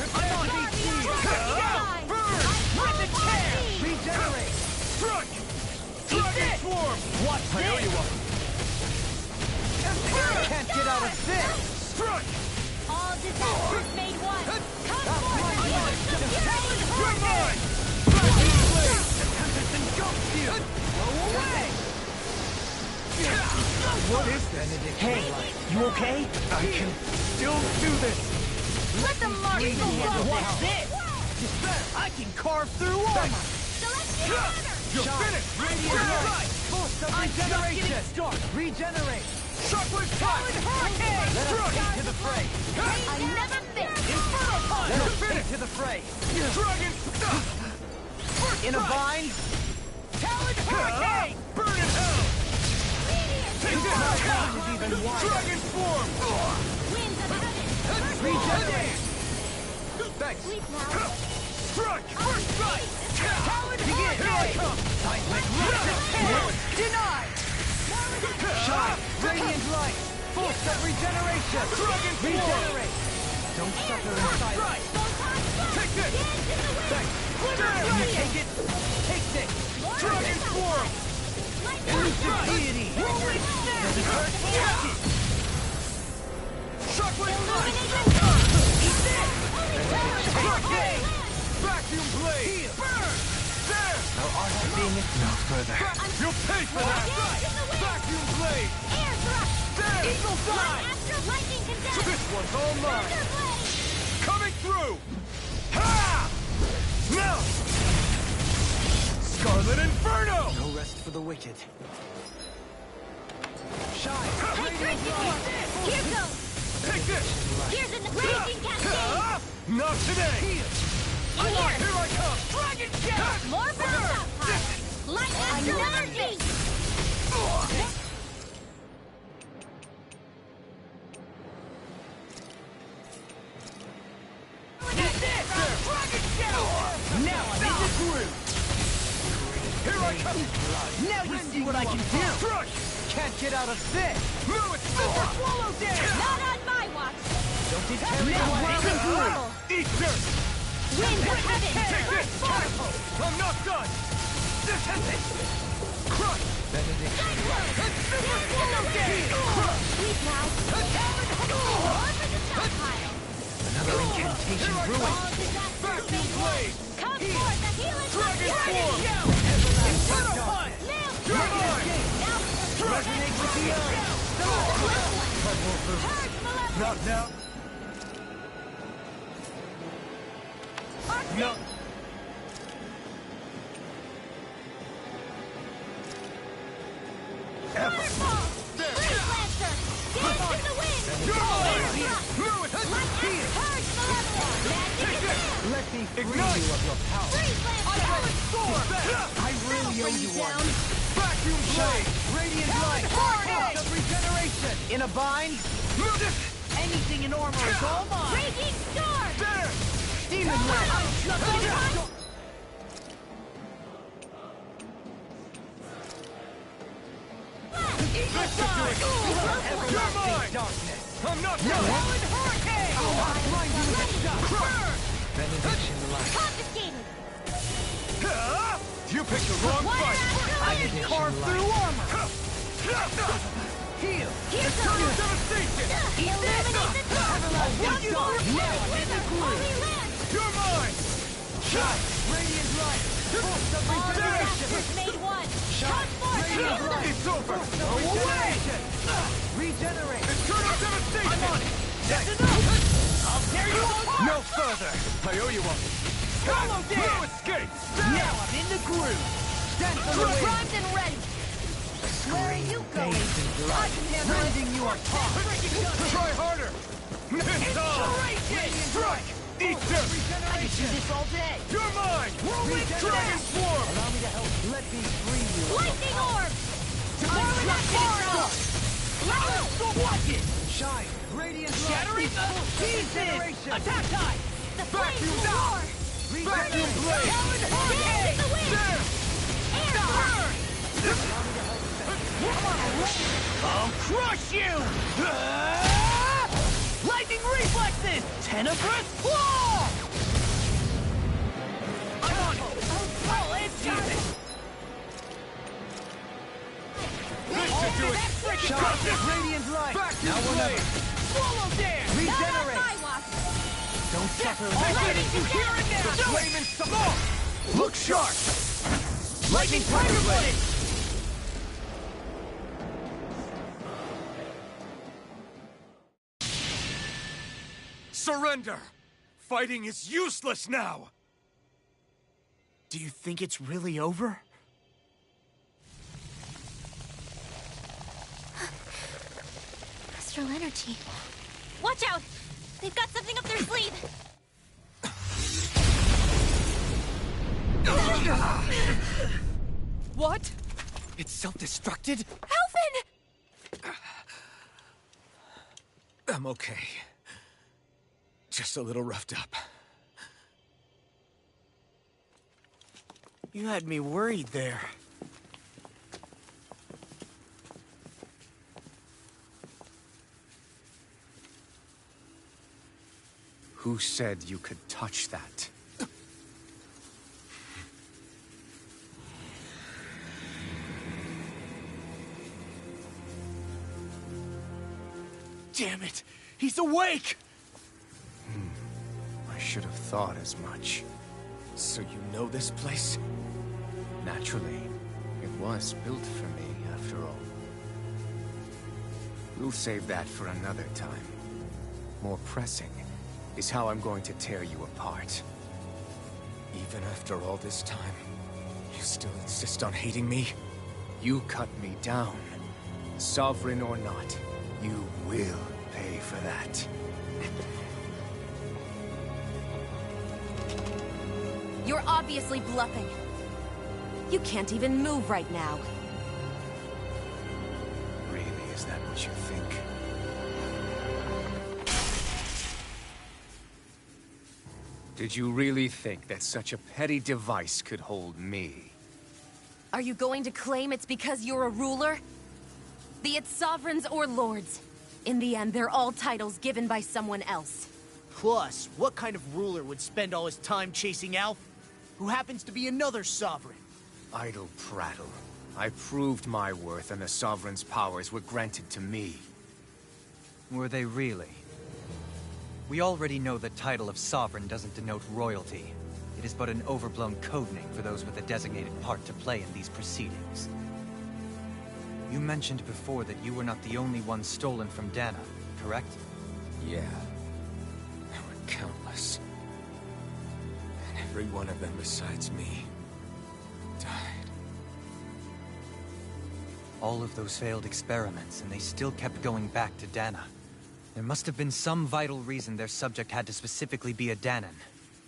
Burn! Rip and tear! Regenerate! Struck! Dragon swarm! Watch this! Can't get out of this! Struck! All disasters made one! Come forth! You're mine! Tempest engulfs you! Go away! What is this? Hey, you okay? I can still do this! Let the mark go low! Watch this! I can carve through armor! You're finished! Radiant light! Force of regeneration! Regenerate! Shockwave punch! Hurricane! Let us get to the fray! I never think! Infernal punch! Let us get to the fray! Dragon! In a bind! Talon hurricane! Burn in hell! Take this! is even wider! Dragon form! Winds of heaven! Regenerate! Thanks! Sleep now! Struck! First strike! Talon begin! Here I come! Seismic rush! Denied! Shine! Radiant light! Force of regeneration! Dragon form! Regenerate! Don't suffer in silence! Take this! Thanks! Take it! Take this! Dragon form! Elusive deity! Does it hurt? Watch it! Shockwave punch! Hurricane! Vacuum blade! Burn! There! Our art of being is no further. You'll pay for that! Vacuum blade! Air thrust! There! Eagle fly! Astral lightning condemned! This one's all mine! Thunder blade! Coming through! Ha! Now! Scarlet Inferno! No rest for the wicked. Shine! Radiant light! Here goes! Take this! Here's a raging cascade! Not today! Here! Here I come! Dragon Jet! More projectile! Light astral energy! Dragon Shell! Now I'm in the groove! Here I come! Now you see what I can do! Crush! Can't get out of this! Move it! Swallow dare! Not on my watch! Don't be carried away! Eat dirt! Winds of heaven! Take this! I'm not done! This has it! Crush! Swallow dare! Sleep now! More for the stockpile! Another incantation ruined! Vacuum blade! Come forth, the healing Dragon form! Inferno punch! You're mine! Resonate with the earth! Purge malevolence! Not now! No! Waterfall! Freeze Lancer! Dance in the wind! You're mine! Air thrust! Move it! Light and purge malevolence! Magic Take this! command! Let me free Ignite! you of your power! Freeze Lancer! I really owe you one! Vacuum blade! Radiant light! Force of regeneration! In a bind? Move it! Anything in armor is all mine! Raging storm! There! Demon Red! You're mine! Darkness! I'm not done! Hurricane! I'll blind you with a shot! Benediction light! Confiscated! You picked the wrong fight! I can carve through armor! Heal! Here Eternal comes! devastation! Illuminate the dark! Everlasting One dark! more Now I'm in the groove! Holy land! You're mine! Radiant light! Force of regeneration! Made one! Radiant light! It's over! Away! Regenerate! Eternal devastation! I'm on it! That's enough! I'll tear you apart! No further! I owe you one. Follow No there! escape! Now I'm in the groove! Dance on the wind! Primed and ready! Where are you going? I can handle it! Rending you apart! Try harder! Inspiration! Strike! Eat them! I can do this all day! You're mine! Whirlwind Dragon blast! Swarm! Allow me to help. Let me free you. Lightning orb! Forward action! Level! Watch it! Shine! Radiant light! Shattering the pieces! Attack time! The flames will roar! Vacuum blade! Dance in the wind! There! Air burn! I'll crush you! Lightning reflexes! Tenebrous claw! I'm on it! Oh, it's Jesus! This should do it! Shine! Radiant light! Vacuum Now or blade! never! Swallow dare! Regenerate! Don't suffer! Already Here and now! The flame and some more! Look sharp! Lightning Tiger Blade! Surrender! Fighting is useless now! Do you think it's really over? Astral energy. Watch out! They've got something up their sleeve! What? It's self-destructed? Alphen! I'm okay. Just a little roughed up. You had me worried there. Who said you could touch that? Damn it! He's awake! I should have thought as much. So you know this place? Naturally, it was built for me, after all. We'll save that for another time. More pressing is how I'm going to tear you apart. Even after all this time, you still insist on hating me? You cut me down. Sovereign or not, you will pay for that. You're obviously bluffing. You can't even move right now. Really, is that what you think? Did you really think that such a petty device could hold me? Are you going to claim it's because you're a ruler? Be it sovereigns or lords. In the end, they're all titles given by someone else. Plus, what kind of ruler would spend all his time chasing Alph, who happens to be another sovereign? Idle prattle. I proved my worth and the Sovereign's powers were granted to me. Were they really? We already know the title of Sovereign doesn't denote royalty. It is but an overblown code name for those with a designated part to play in these proceedings. You mentioned before that you were not the only one stolen from Dana, correct? Yeah. There were countless. And every one of them besides me died. All of those failed experiments, and they still kept going back to Dana. There must have been some vital reason their subject had to specifically be a Danan.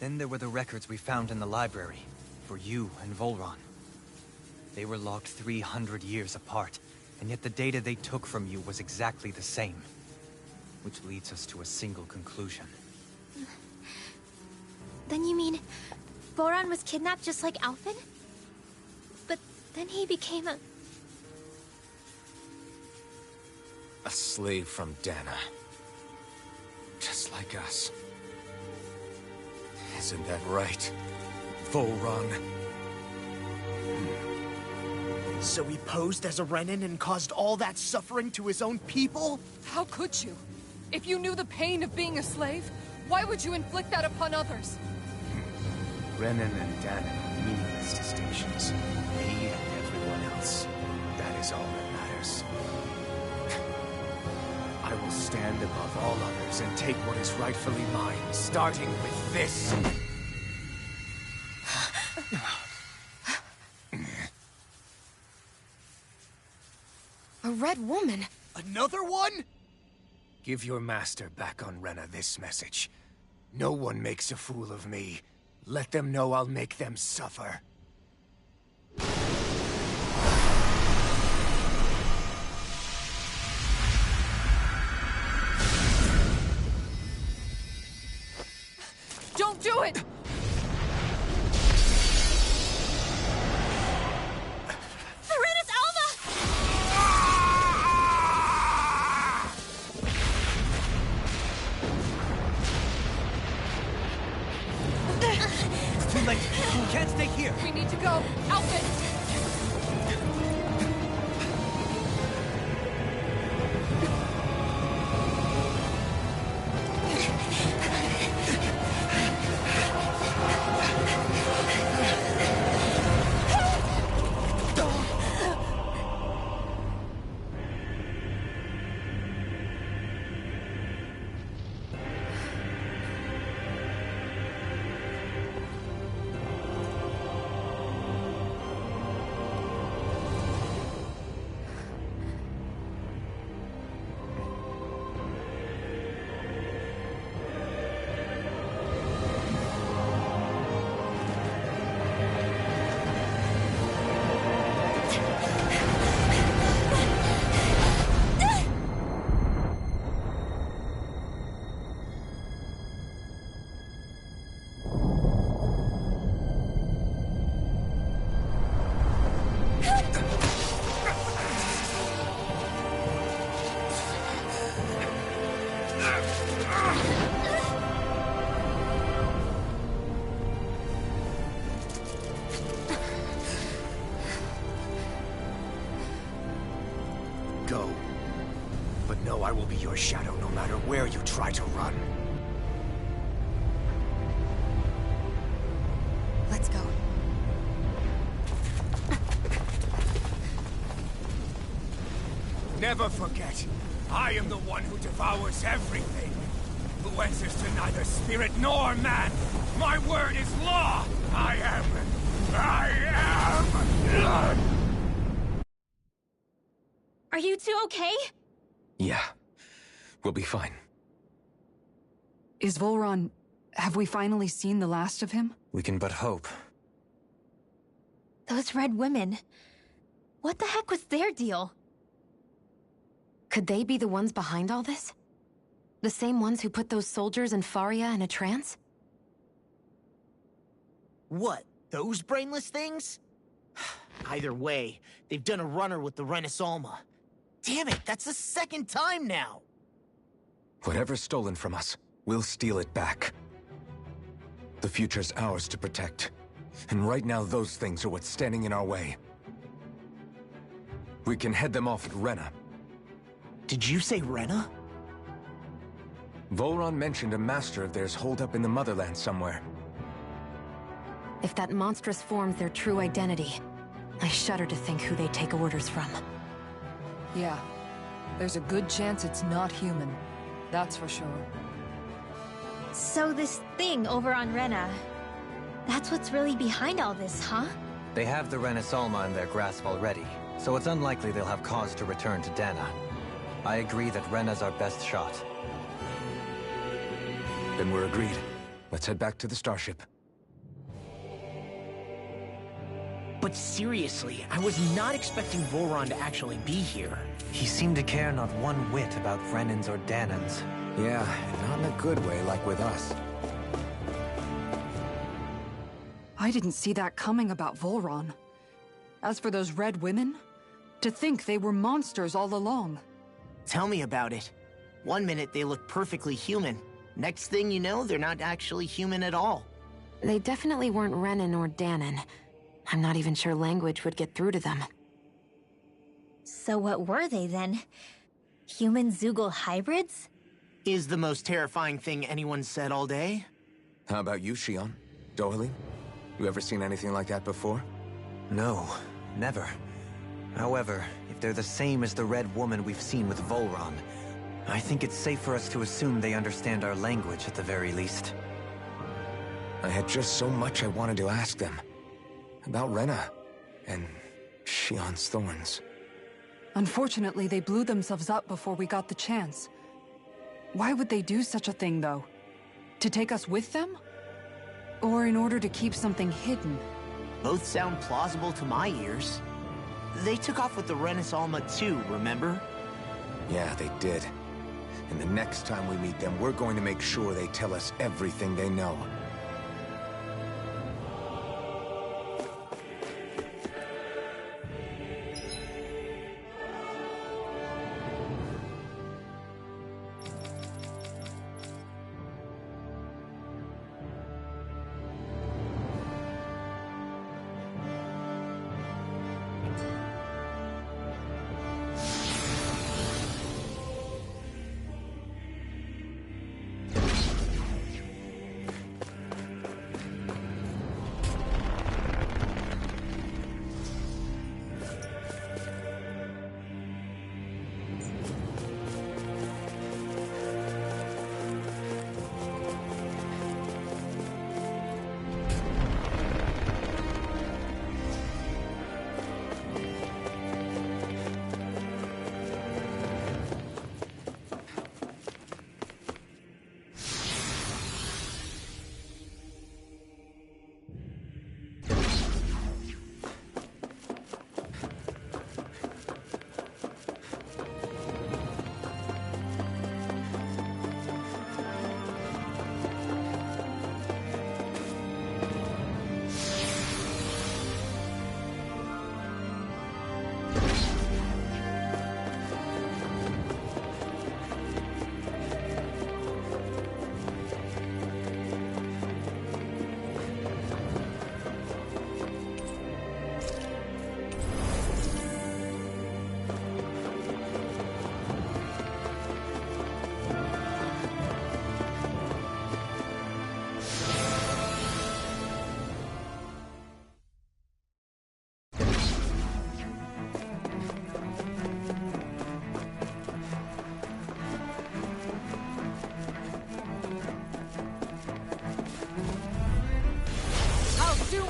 Then there were the records we found in the library, for you and Volron. They were logged 300 years apart, and yet the data they took from you was exactly the same. Which leads us to a single conclusion. Then you mean... Voron was kidnapped just like Alphen? But then he became a... A slave from Dana. Just like us. Isn't that right, Volron? So he posed as a Renan and caused all that suffering to his own people? How could you? If you knew the pain of being a slave, why would you inflict that upon others? Renan and Danon are meaningless distinctions. Me and everyone else. That is all that matters. I will stand above all others and take what is rightfully mine, starting with this. A red woman? Another one? Give your master back on Rena this message. No one makes a fool of me. Let them know I'll make them suffer. Don't do it! Serenus Alma! It's too late. We can't stay here. We need to go. Outfit! Go. But know I will be your shadow no matter where you try to run. Let's go. Never forget, I am the one who devours everything. Who answers to neither spirit nor man. My word is law. I am. Are you two okay? Yeah. We'll be fine. Is Volron... have we finally seen the last of him? We can but hope. Those red women. What the heck was their deal? Could they be the ones behind all this? The same ones who put those soldiers in Faria in a trance? What, those brainless things? Either way, they've done a runner with the Renis Alma. Damn it, that's the second time now! Whatever's stolen from us, we'll steal it back. The future's ours to protect. And right now those things are what's standing in our way. We can head them off at Rena. Did you say Rena? Volron mentioned a master of theirs holed up in the Motherland somewhere. If that monstrous form's their true identity, I shudder to think who they take orders from. Yeah. There's a good chance it's not human. That's for sure. So this thing over on Rena... that's what's really behind all this, huh? They have the Renis Alma in their grasp already, so it's unlikely they'll have cause to return to Dana. I agree that Rena's our best shot. Then we're agreed. Let's head back to the starship. But seriously, I was not expecting Volron to actually be here. He seemed to care not one whit about Renans or Danans. Yeah, not in a good way like with us. I didn't see that coming about Volron. As for those red women, to think they were monsters all along. Tell me about it. One minute they look perfectly human. Next thing you know, they're not actually human at all. They definitely weren't Renan or Danon. I'm not even sure language would get through to them. So what were they then? Human Zoogle hybrids? Is the most terrifying thing anyone said all day. How about you, Shion? Dohalim? You ever seen anything like that before? No, never. However, if they're the same as the Red Woman we've seen with Volron, I think it's safe for us to assume they understand our language at the very least. I had just so much I wanted to ask them. About Rena, and Shionne's thorns. Unfortunately, they blew themselves up before we got the chance. Why would they do such a thing, though? To take us with them? Or in order to keep something hidden? Both sound plausible to my ears. They took off with the Renis Alma too, remember? Yeah, they did. And the next time we meet them, we're going to make sure they tell us everything they know.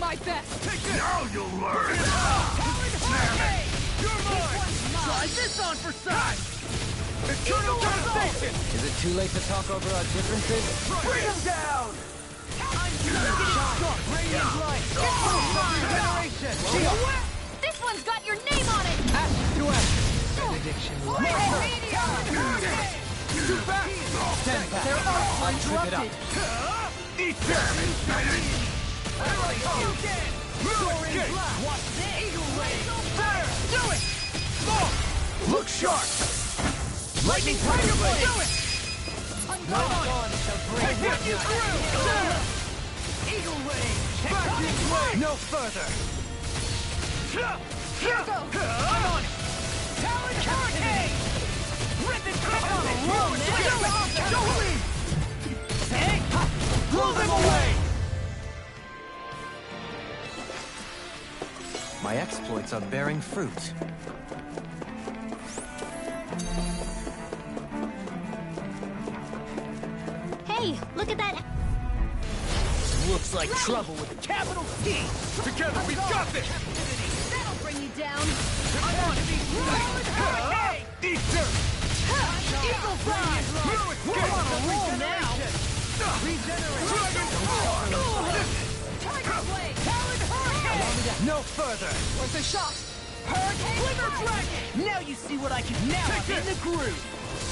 My best! Now you'll learn! You're mine! Try this on for size! Eternal devastation! Is it too late to talk over our differences? Bring him down! I'm shot! Radiant light! Regeneration! This one's got your name on it! Ash to ash! Benediction Too fast! Stand back! Their arts were interrupted! Eat them! Look sharp! Lightning Tiger Blade! Do it! Take what you through! Eagle Wing! No further! Here goes! I'm on it! Talon Hurricane! Rip it back! Don't leave! Hey! Blow them away! My exploits are bearing fruit. Hey, look at that! Looks like trouble with a capital T! Together we've got this! That'll bring you down! I want to be Hurricane! Eat dirt! Eagle Fly! We're on a roll now! Regeneration! Tiger Blade! Talon Hurricane! No further! Where's the shot? Hurricane! Glimmer Dragon! Now you see what I can now I'm in the groove!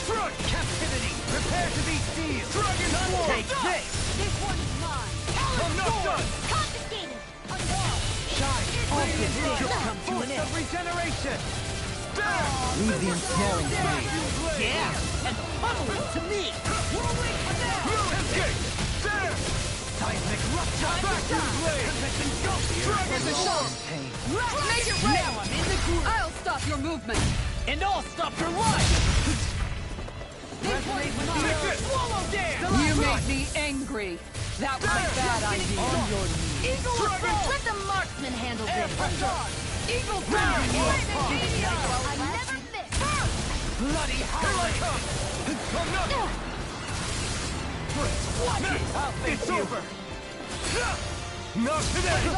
Strike! Captivity! Prepare to be seized! Dragon Swarm! Take this! This one's mine! I'm not done! Confiscated! Unwall! Shine! All this will come to an Force of end! regeneration! There! Leave the ensnaring to me. Yeah! And the funneling to me! Rolling now! Escape! There! Seismic Rupture! Vacuum Blade! Dragon Swarm! Make it rain! Now I'm in the groove! I'll stop your movement! And I'll stop your life! Resonate with the earth! Swallow Dance! You make me angry! That was a bad idea. On your knees. Eagle Assault! Let the marksman handle this! Eagle down! I never miss! Bloody hell! Here I come! It's over! Not today!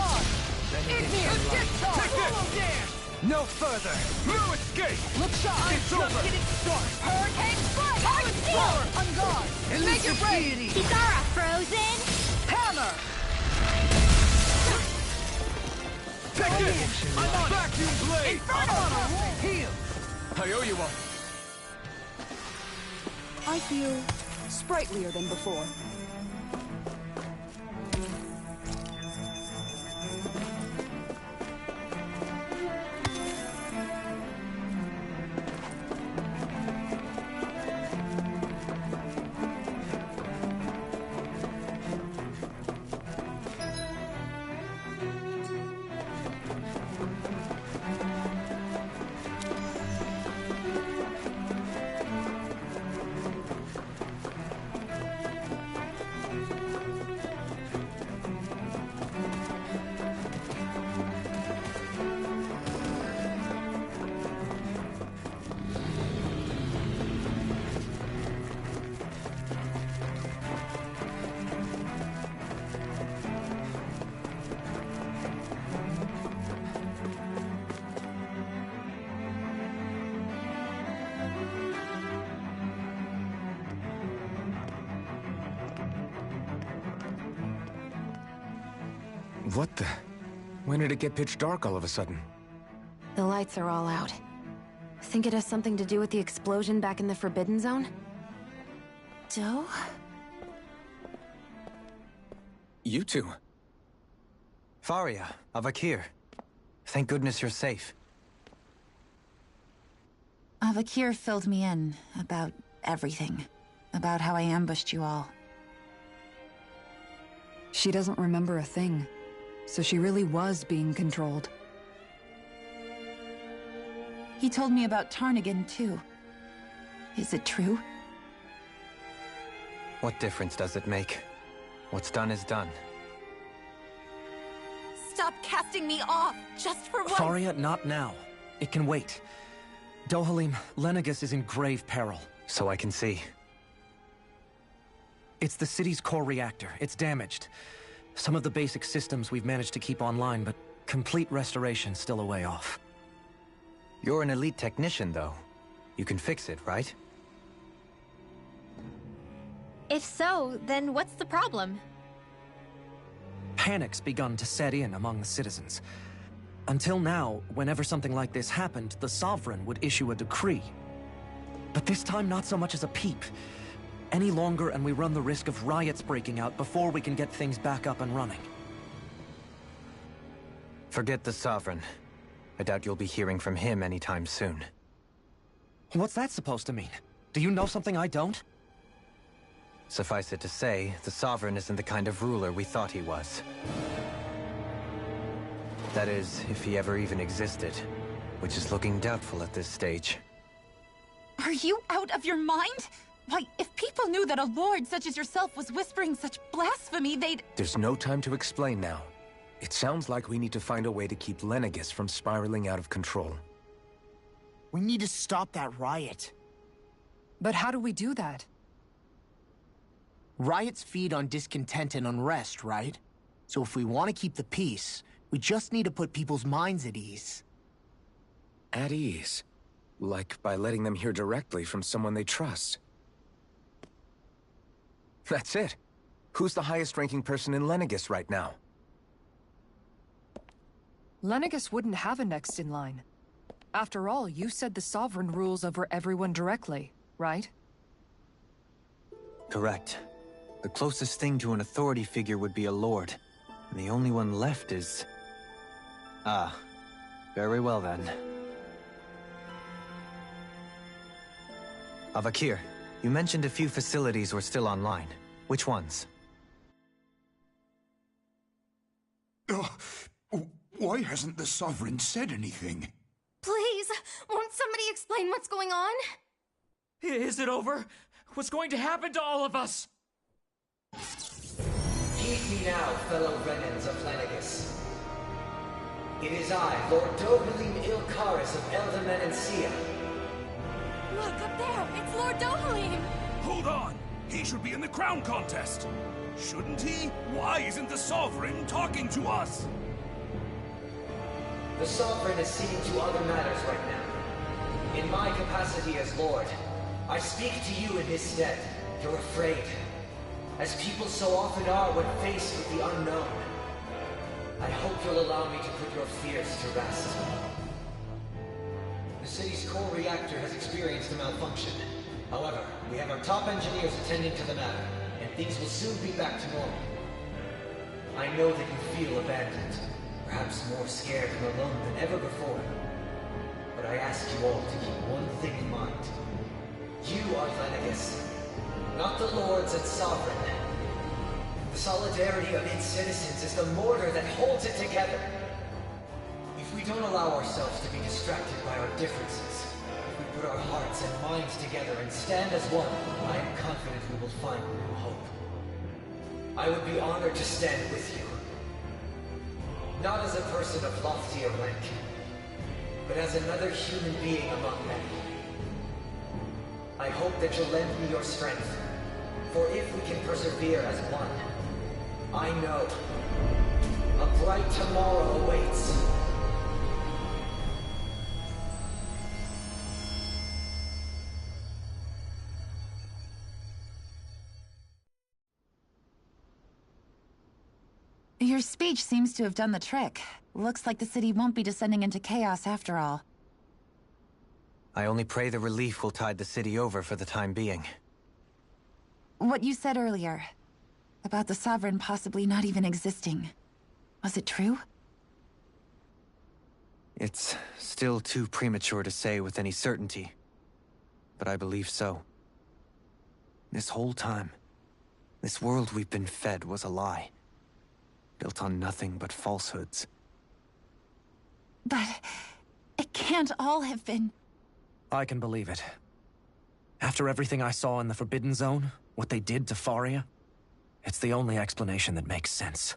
Igneous Discharge! No further! No escape! Look sharp! It's over! Hurricane Strike! Power Steel! On guard! Make it ready! Kisara frozen? Hammer! Take this! I'm on vacuum blade! Inferno! Heal! I owe you one. I feel sprightlier than before. What the? When did it get pitch dark all of a sudden? The lights are all out. Think it has something to do with the explosion back in the Forbidden Zone? Doe? You two. Faria, Avakir. Thank goodness you're safe. Avakir filled me in about everything. About how I ambushed you all. She doesn't remember a thing, so she really was being controlled. He told me about Tarnigan, too. Is it true? What difference does it make? What's done is done. Stop casting me off, just for once! Faria, not now. It can wait. Dohalim, Lenegis is in grave peril. So I can see. It's the city's core reactor. It's damaged. Some of the basic systems we've managed to keep online, but complete restoration's still a way off. You're an elite technician, though. You can fix it, right? If so, then what's the problem? Panic's begun to set in among the citizens. Until now, whenever something like this happened, the Sovereign would issue a decree. But this time, not so much as a peep. Any longer, and we run the risk of riots breaking out before we can get things back up and running. Forget the Sovereign. I doubt you'll be hearing from him anytime soon. What's that supposed to mean? Do you know something I don't? Suffice it to say, the Sovereign isn't the kind of ruler we thought he was. That is, if he ever even existed, which is looking doubtful at this stage. Are you out of your mind? Why, if people knew that a lord such as yourself was whispering such blasphemy, they'd— There's no time to explain now. It sounds like we need to find a way to keep Lenegis from spiraling out of control. We need to stop that riot. But how do we do that? Riots feed on discontent and unrest, right? So if we want to keep the peace, we just need to put people's minds at ease. At ease? Like by letting them hear directly from someone they trust. That's it. Who's the highest-ranking person in Lenegis right now? Lenegis wouldn't have a next in line. After all, you said the Sovereign rules over everyone directly, right? Correct. The closest thing to an authority figure would be a lord. And the only one left is... Ah. Very well then. Avakir, you mentioned a few facilities were still online. Which ones? Why hasn't the Sovereign said anything? Please, won't somebody explain what's going on? Is it over? What's going to happen to all of us? Heed me now, fellow Renans of Lenegis. It is I, Lord Dohalim Ilkaris of Elda Menancia. Look, up there! It's Lord Dohalim! Hold on! He should be in the crown contest! Shouldn't he? Why isn't the Sovereign talking to us? The Sovereign is seeing to other matters right now. In my capacity as Lord, I speak to you in his stead. You're afraid. As people so often are when faced with the unknown. I hope you'll allow me to put your fears to rest. The city's core reactor has experienced a malfunction. However, we have our top engineers attending to the matter, and things will soon be back to normal. I know that you feel abandoned, perhaps more scared and alone than ever before. But I ask you all to keep one thing in mind. You are Lenegis, not the Lords and Sovereign. The solidarity of its citizens is the mortar that holds it together. If we don't allow ourselves to be distracted by our differences, if we put our hearts and minds together and stand as one, I am confident we will find new hope. I would be honored to stand with you. Not as a person of loftier rank, but as another human being among many. I hope that you'll lend me your strength, for if we can persevere as one, I know a bright tomorrow awaits. Your speech seems to have done the trick. Looks like the city won't be descending into chaos after all. I only pray the relief will tide the city over for the time being. What you said earlier, about the Sovereign possibly not even existing, was it true? It's still too premature to say with any certainty, but I believe so. This whole time, this world we've been fed was a lie, built on nothing but falsehoods. But it can't all have been... I can believe it. After everything I saw in the Forbidden Zone, what they did to Faria, it's the only explanation that makes sense.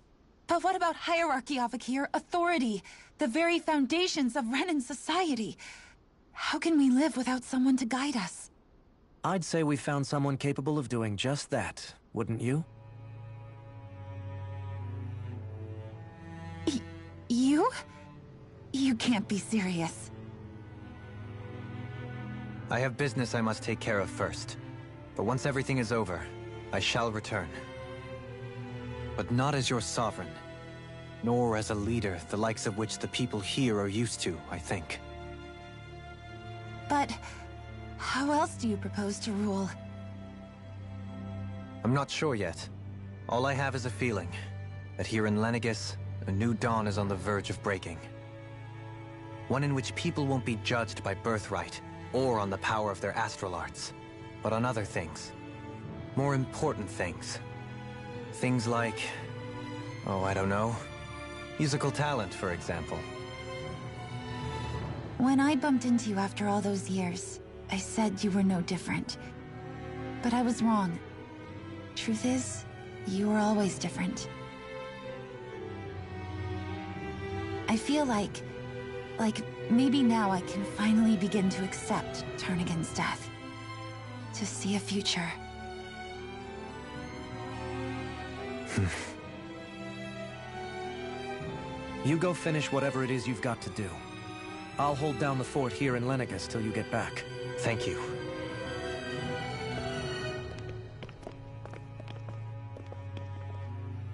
But what about hierarchy, Avakir? Authority? The very foundations of Renan society? How can we live without someone to guide us? I'd say we found someone capable of doing just that, wouldn't you? You? You can't be serious. I have business I must take care of first. But once everything is over, I shall return. But not as your sovereign, nor as a leader the likes of which the people here are used to, I think. But how else do you propose to rule? I'm not sure yet. All I have is a feeling that here in Lenegis, a new dawn is on the verge of breaking. One in which people won't be judged by birthright, or on the power of their astral arts, but on other things. More important things. Things like... oh, I don't know. Musical talent, for example. When I bumped into you after all those years, I said you were no different. But I was wrong. Truth is, you were always different. I feel like maybe now I can finally begin to accept Turnagain's death. To see a future. You go finish whatever it is you've got to do. I'll hold down the fort here in Lenegis till you get back. Thank you.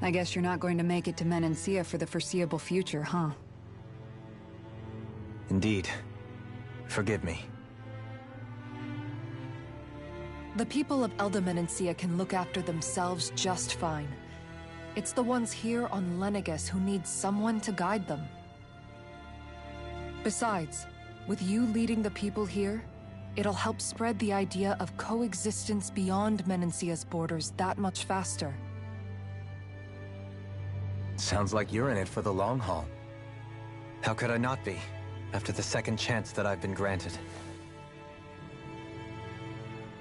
I guess you're not going to make it to Menancia for the foreseeable future, huh? Indeed. Forgive me. The people of Elda Menancia can look after themselves just fine. It's the ones here on Lenegis who need someone to guide them. Besides, with you leading the people here, it'll help spread the idea of coexistence beyond Menancia's borders that much faster. Sounds like you're in it for the long haul. How could I not be, after the second chance that I've been granted?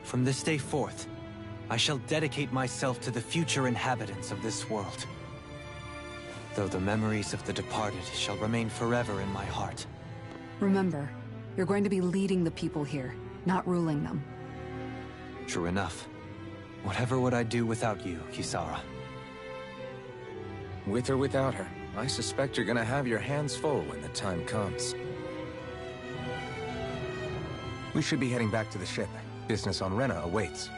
From this day forth, I shall dedicate myself to the future inhabitants of this world. Though the memories of the departed shall remain forever in my heart. Remember, you're going to be leading the people here, not ruling them. True enough. Whatever would I do without you, Kisara? With or without her, I suspect you're gonna have your hands full when the time comes. We should be heading back to the ship. Business on Rena awaits.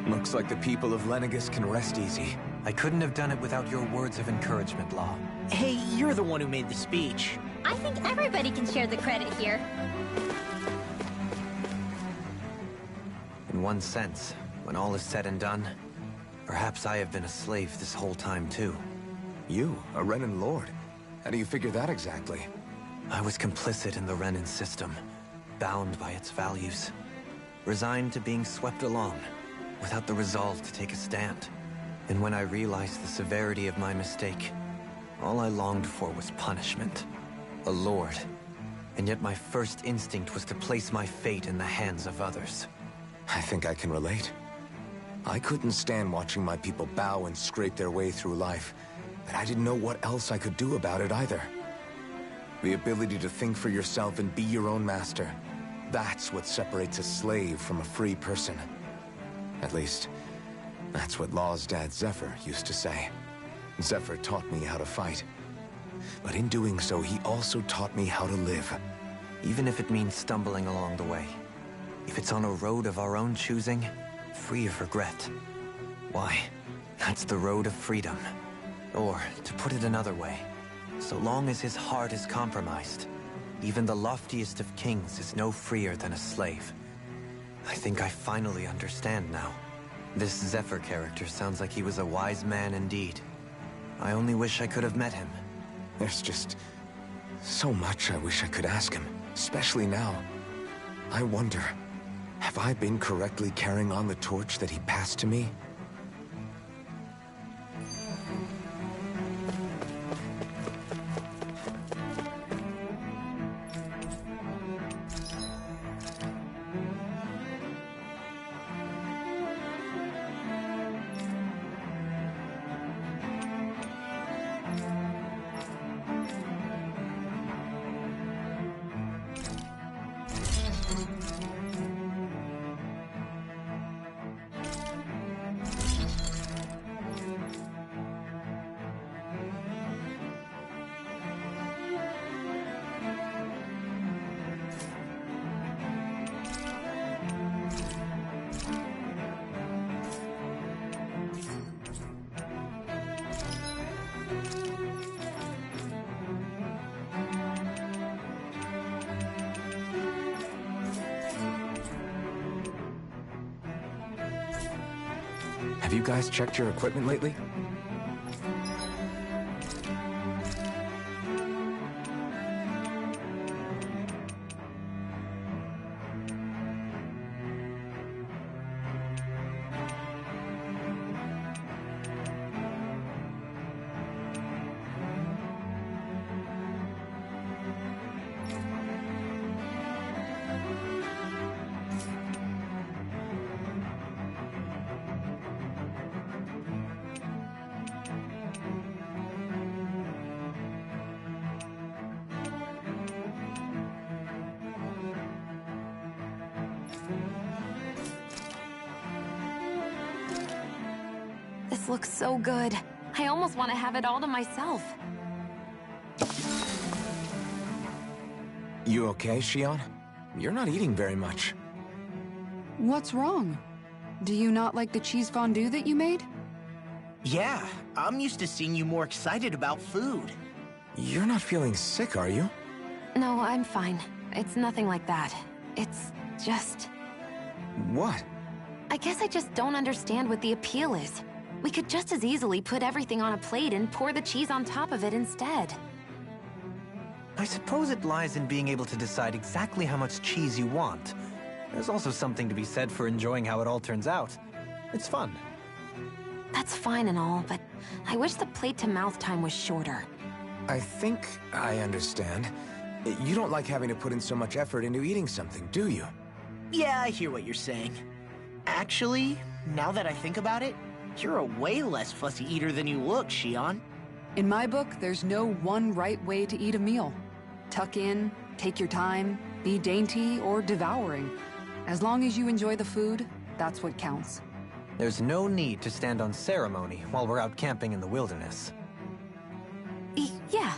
Looks like the people of Lenegis can rest easy. I couldn't have done it without your words of encouragement, Law. Hey, you're the one who made the speech. I think everybody can share the credit here. In one sense, when all is said and done, perhaps I have been a slave this whole time too. You, a Renan Lord? How do you figure that exactly? I was complicit in the Renan system, bound by its values, resigned to being swept along, without the resolve to take a stand. And when I realized the severity of my mistake, all I longed for was punishment. A lord. And yet my first instinct was to place my fate in the hands of others. I think I can relate. I couldn't stand watching my people bow and scrape their way through life, but I didn't know what else I could do about it either. The ability to think for yourself and be your own master, that's what separates a slave from a free person. At least, that's what Law's dad Zephyr used to say. Zephyr taught me how to fight. But in doing so, he also taught me how to live. Even if it means stumbling along the way. If it's on a road of our own choosing, free of regret. Why, that's the road of freedom. Or, to put it another way, so long as his heart is compromised, even the loftiest of kings is no freer than a slave. I think I finally understand now. This Zephyr character sounds like he was a wise man indeed. I only wish I could have met him. There's just so much I wish I could ask him, especially now. I wonder, have I been correctly carrying on the torch that he passed to me? Have you guys checked your equipment lately? This looks so good. I almost want to have it all to myself. You okay, Xion? You're not eating very much. What's wrong? Do you not like the cheese fondue that you made? Yeah, I'm used to seeing you more excited about food. You're not feeling sick, are you? No, I'm fine. It's nothing like that. It's just... What? I guess I just don't understand what the appeal is. We could just as easily put everything on a plate and pour the cheese on top of it instead. I suppose it lies in being able to decide exactly how much cheese you want. There's also something to be said for enjoying how it all turns out. It's fun. That's fine and all, but I wish the plate-to-mouth time was shorter. I think I understand. You don't like having to put in so much effort into eating something, do you? Yeah, I hear what you're saying. Actually, now that I think about it, you're a way less fussy eater than you look, Xion. In my book, there's no one right way to eat a meal. Tuck in, take your time, be dainty or devouring. As long as you enjoy the food, that's what counts. There's no need to stand on ceremony while we're out camping in the wilderness. Yeah,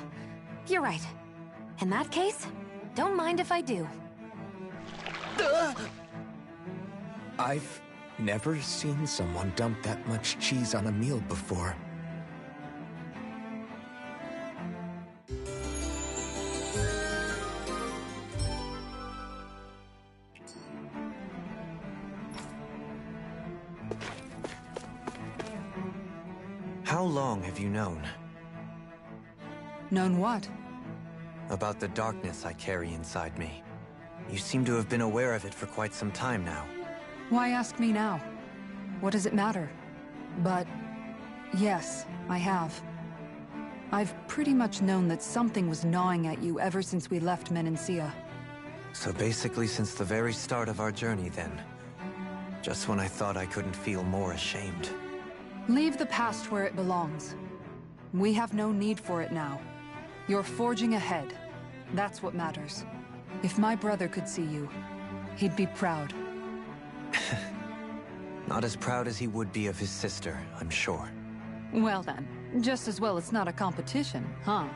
you're right. In that case, don't mind if I do. I've never seen someone dump that much cheese on a meal before. How long have you known? Known what? About the darkness I carry inside me. You seem to have been aware of it for quite some time now. Why ask me now? What does it matter? But yes, I have. I've pretty much known that something was gnawing at you ever since we left Menancia. So basically since the very start of our journey then. Just when I thought I couldn't feel more ashamed. Leave the past where it belongs. We have no need for it now. You're forging ahead. That's what matters. If my brother could see you, he'd be proud. Not as proud as he would be of his sister, I'm sure. Well then, just as well it's not a competition, huh?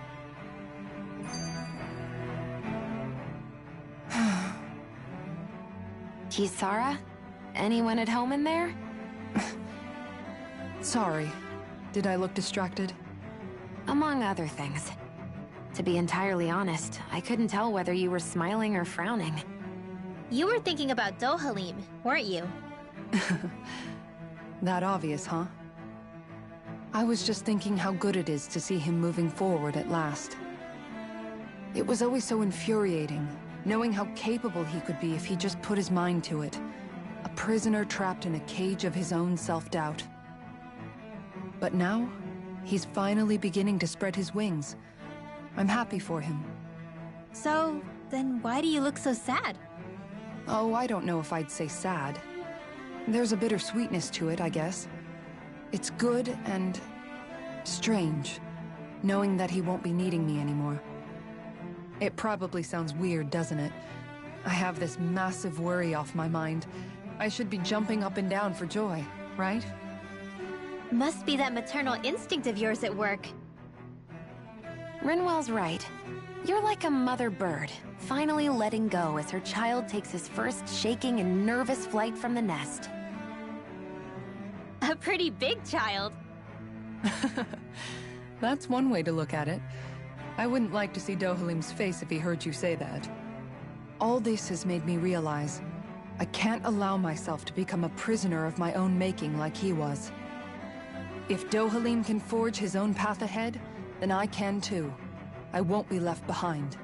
Kisara? Anyone at home in there? Sorry. Did I look distracted? Among other things. To be entirely honest, I couldn't tell whether you were smiling or frowning. You were thinking about Dohalim, weren't you? That obvious, huh? I was just thinking how good it is to see him moving forward at last. It was always so infuriating, knowing how capable he could be if he just put his mind to it. A prisoner trapped in a cage of his own self-doubt. But now, he's finally beginning to spread his wings. I'm happy for him. So, then why do you look so sad? Oh, I don't know if I'd say sad. There's a bittersweetness to it, I guess. It's good and strange, knowing that he won't be needing me anymore. It probably sounds weird, doesn't it? I have this massive worry off my mind. I should be jumping up and down for joy, right? Must be that maternal instinct of yours at work. Rinwell's right. You're like a mother bird, finally letting go as her child takes his first shaking and nervous flight from the nest. A pretty big child. That's one way to look at it. I wouldn't like to see Dohalim's face if he heard you say that. All this has made me realize I can't allow myself to become a prisoner of my own making like he was. If Dohalim can forge his own path ahead, then I can too. I won't be left behind.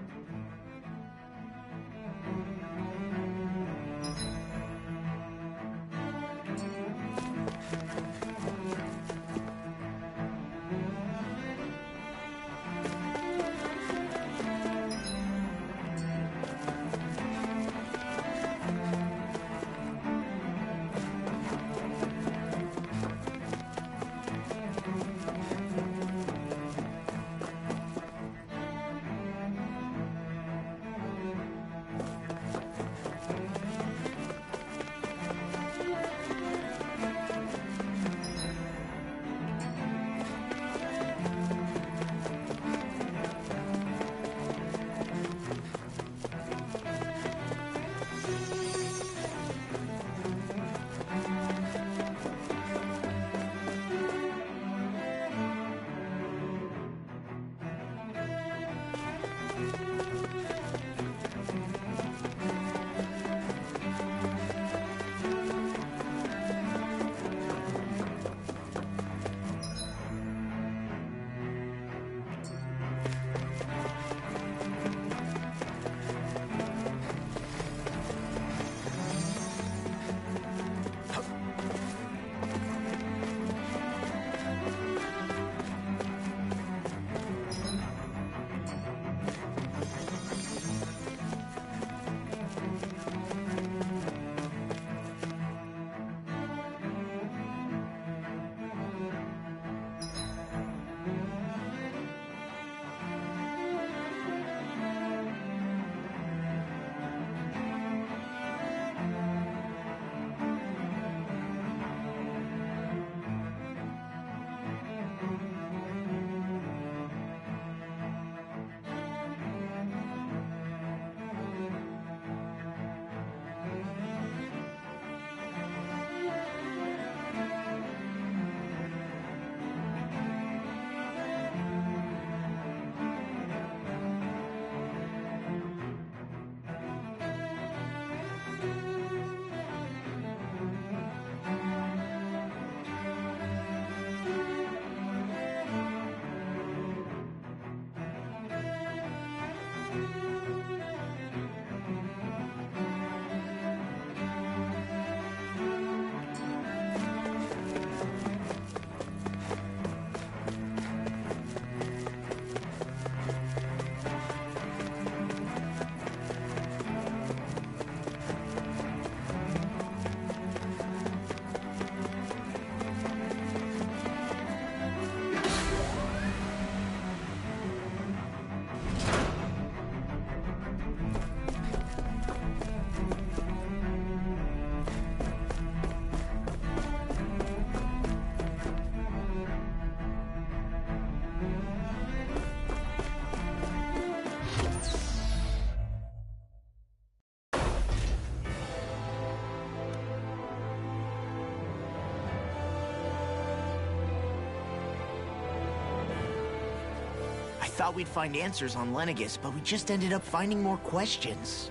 thought we'd find answers on Lenegis, but we just ended up finding more questions.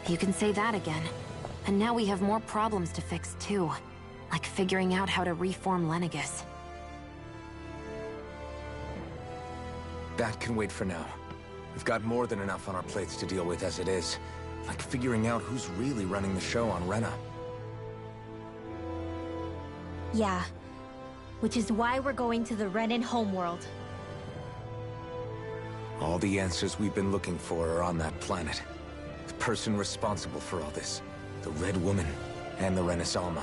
You can say that again. And now we have more problems to fix, too. Like figuring out how to reform Lenegis. That can wait for now. We've got more than enough on our plates to deal with as it is. Like figuring out who's really running the show on Rena. Yeah. Which is why we're going to the Renan homeworld. All the answers we've been looking for are on that planet. The person responsible for all this. The Red Woman and the Renaissama.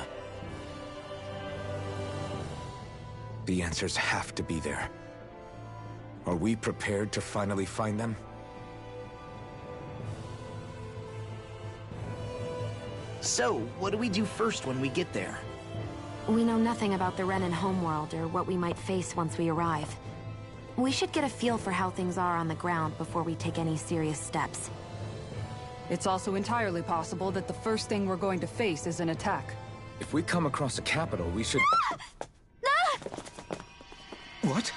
The answers have to be there. Are we prepared to finally find them? So, what do we do first when we get there? We know nothing about the Renan homeworld or what we might face once we arrive. We should get a feel for how things are on the ground before we take any serious steps. It's also entirely possible that the first thing we're going to face is an attack. If we come across a capital, we should... What?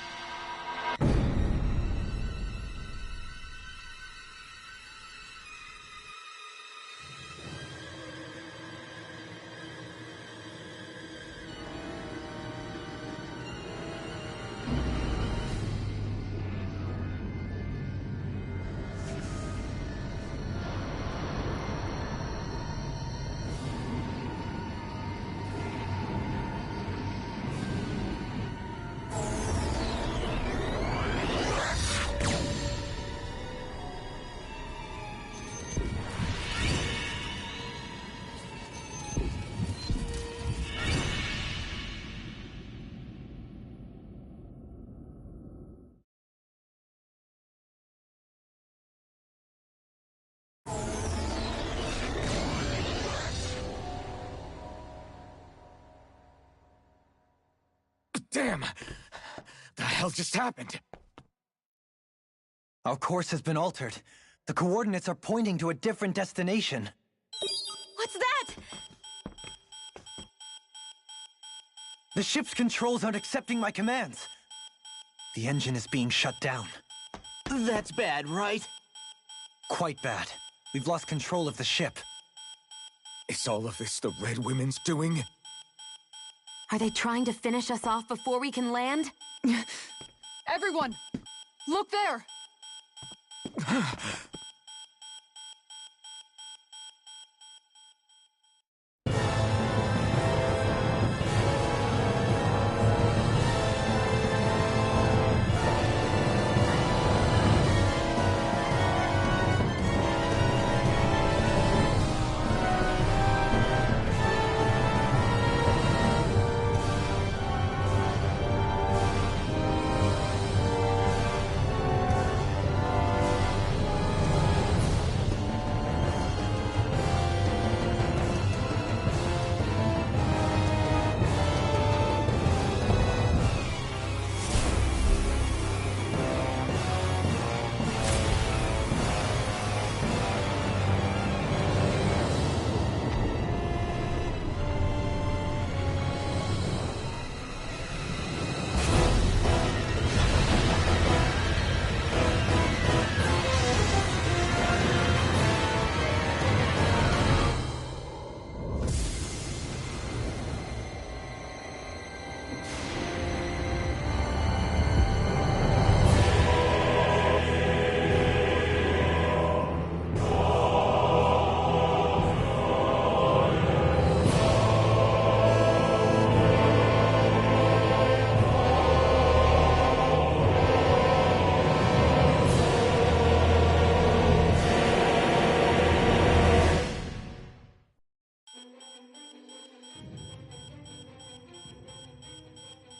Damn! The hell just happened? Our course has been altered. The coordinates are pointing to a different destination. What's that? The ship's controls aren't accepting my commands. The engine is being shut down. That's bad, right? Quite bad. We've lost control of the ship. Is all of this the Red Women's doing? Are they trying to finish us off before we can land? Everyone! Look there!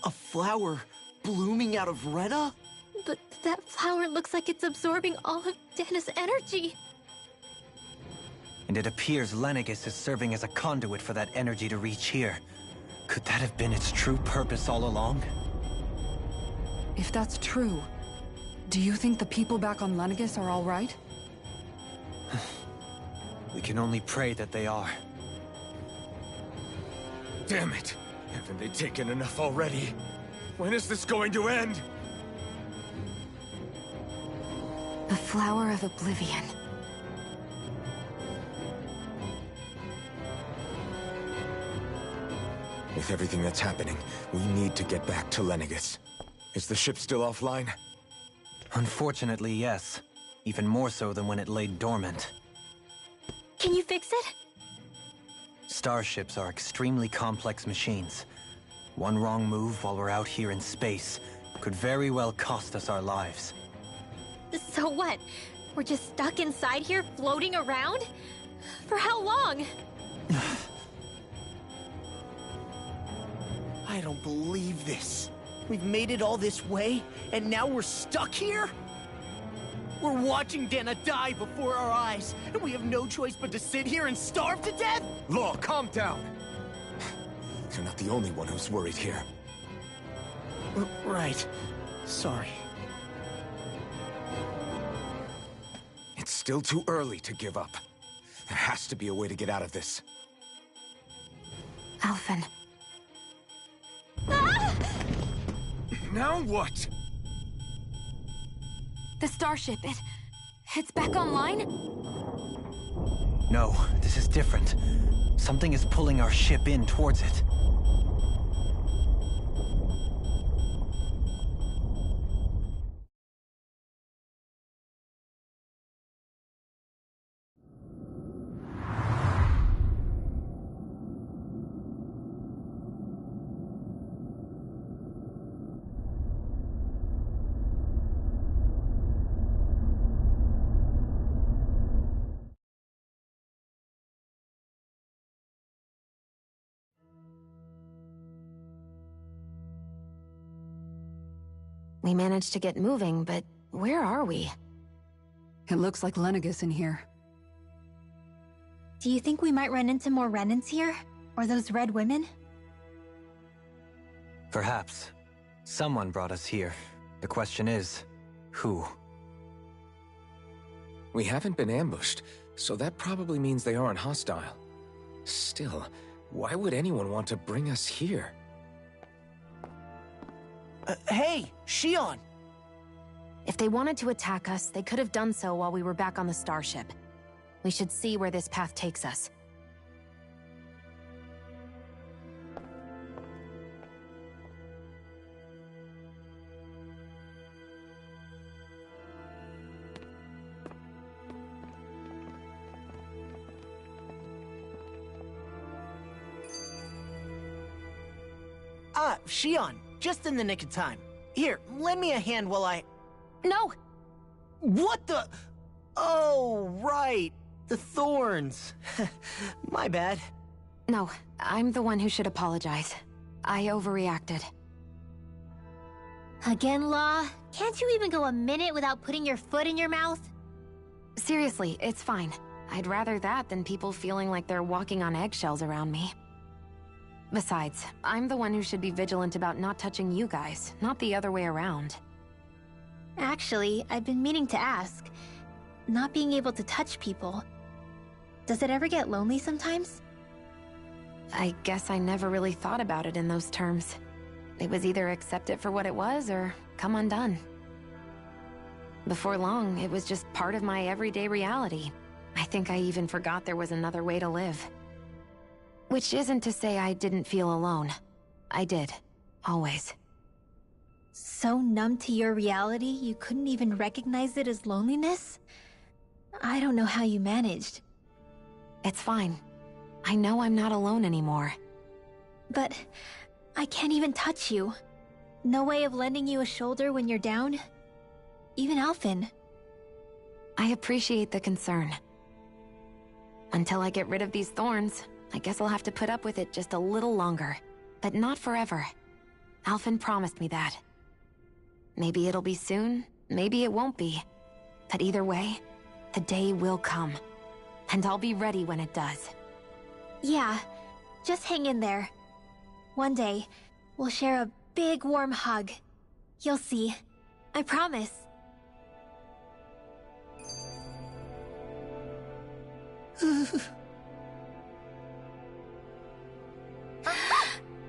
A flower blooming out of Rena? But that flower looks like it's absorbing all of Dana's energy. And it appears Lenegis is serving as a conduit for that energy to reach here. Could that have been its true purpose all along? If that's true, do you think the people back on Lenegis are all right? We can only pray that they are. Damn it! Haven't they taken enough already? When is this going to end? The Flower of Oblivion. With everything that's happening, we need to get back to Lenegis. Is the ship still offline? Unfortunately, yes. Even more so than when it lay dormant. Can you fix it? Starships are extremely complex machines. One wrong move while we're out here in space could very well cost us our lives. So what? We're just stuck inside here, floating around? For how long? I don't believe this. We've made it all this way, and now we're stuck here? We're watching Dana die before our eyes, and we have no choice but to sit here and starve to death? Law, calm down! You're not the only one who's worried here. Right. Sorry. It's still too early to give up. There has to be a way to get out of this. Alphen. Now what? The starship, it's back online? No, this is different. Something is pulling our ship in towards it. We managed to get moving, but where are we? It looks like Lenegis in here. Do you think we might run into more Renans here? Or those red women? Perhaps. Someone brought us here. The question is, who? We haven't been ambushed, so that probably means they aren't hostile. Still, why would anyone want to bring us here? Hey, Shion! If they wanted to attack us, they could have done so while we were back on the starship. We should see where this path takes us. Shion, just in the nick of time. Here, lend me a hand while I... No! What the... Oh, right. The thorns. My bad. No, I'm the one who should apologize. I overreacted. Again, Law? Can't you even go a minute without putting your foot in your mouth? Seriously, it's fine. I'd rather that than people feeling like they're walking on eggshells around me. Besides, I'm the one who should be vigilant about not touching you guys, not the other way around. Actually, I've been meaning to ask. Not being able to touch people, does it ever get lonely sometimes? I guess I never really thought about it in those terms. It was either accept it for what it was, or come undone. Before long, it was just part of my everyday reality. I think I even forgot there was another way to live. Which isn't to say I didn't feel alone. I did. Always. So numb to your reality, you couldn't even recognize it as loneliness? I don't know how you managed. It's fine. I know I'm not alone anymore. But I can't even touch you. No way of lending you a shoulder when you're down? Even Alphen. I appreciate the concern. Until I get rid of these thorns, I guess I'll have to put up with it just a little longer. But not forever. Alphen promised me that. Maybe it'll be soon, maybe it won't be. But either way, the day will come. And I'll be ready when it does. Yeah, just hang in there. One day, we'll share a big warm hug. You'll see. I promise.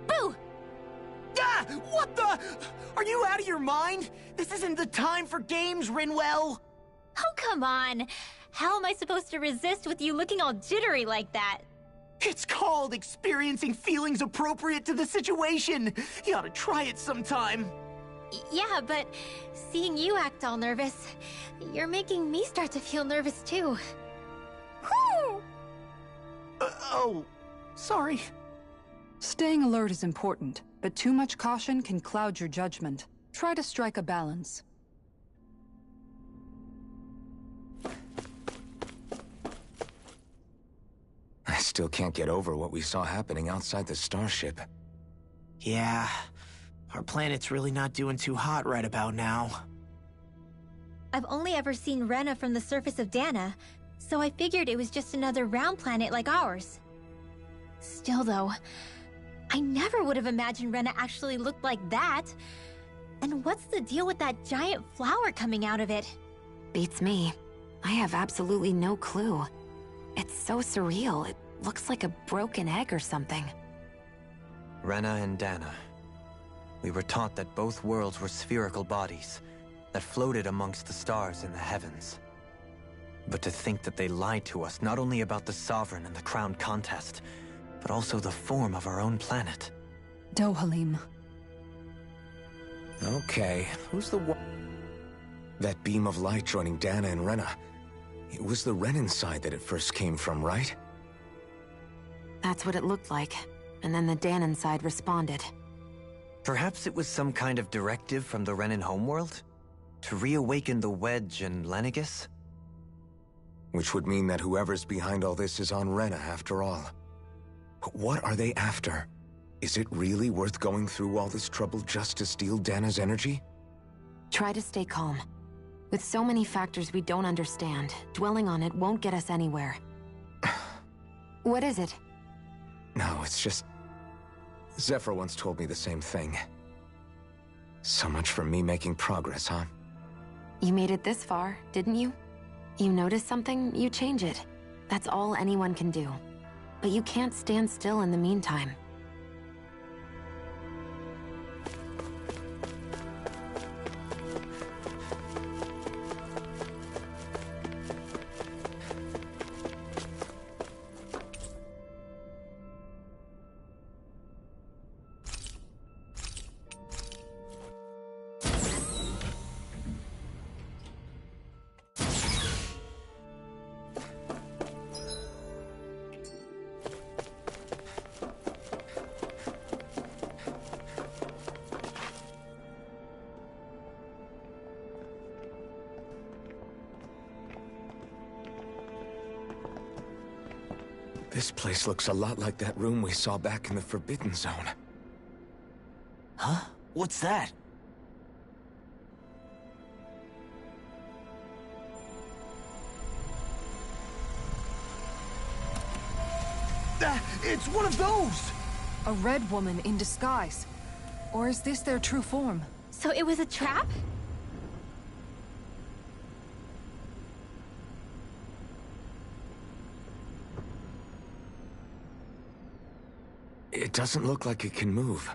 Boo! Ah! What the? Are you out of your mind? This isn't the time for games, Rinwell! Oh, come on. How am I supposed to resist with you looking all jittery like that? It's called experiencing feelings appropriate to the situation. You ought to try it sometime. Yeah, but seeing you act all nervous, you're making me start to feel nervous too. Whew! Oh, sorry. Staying alert is important, but too much caution can cloud your judgment. Try to strike a balance. I still can't get over what we saw happening outside the starship. Yeah, our planet's really not doing too hot right about now. I've only ever seen Rena from the surface of Dana, so I figured it was just another round planet like ours. Still though, I never would have imagined Rena actually looked like that. And what's the deal with that giant flower coming out of it? Beats me. I have absolutely no clue. It's so surreal. It looks like a broken egg or something. Rena and Dana. We were taught that both worlds were spherical bodies that floated amongst the stars in the heavens. But to think that they lied to us not only about the Sovereign and the Crown contest, but also the form of our own planet. Dohalim. Okay, who's the one? That beam of light joining Dana and Rena. It was the Renan side that it first came from, right? That's what it looked like. And then the Danan side responded. Perhaps it was some kind of directive from the Renan homeworld? To reawaken the Wedge and Lenegis? Which would mean that whoever's behind all this is on Rena after all. But what are they after? Is it really worth going through all this trouble just to steal Dana's energy? Try to stay calm. With so many factors we don't understand, dwelling on it won't get us anywhere. What is it? No, it's just... Zephyr once told me the same thing. So much for me making progress, huh? You made it this far, didn't you? You notice something, you change it. That's all anyone can do. But you can't stand still in the meantime. This place looks a lot like that room we saw back in the Forbidden Zone. Huh? What's that? It's one of those! A red woman in disguise. Or is this their true form? So it was a trap? It doesn't look like it can move.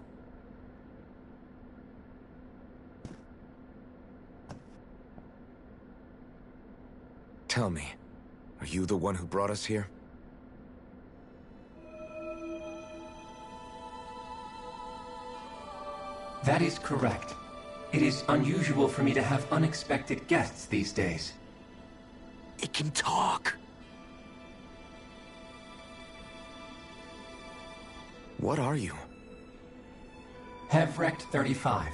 Tell me, are you the one who brought us here? That is correct. It is unusual for me to have unexpected guests these days. It can talk. What are you? Hevrect 35.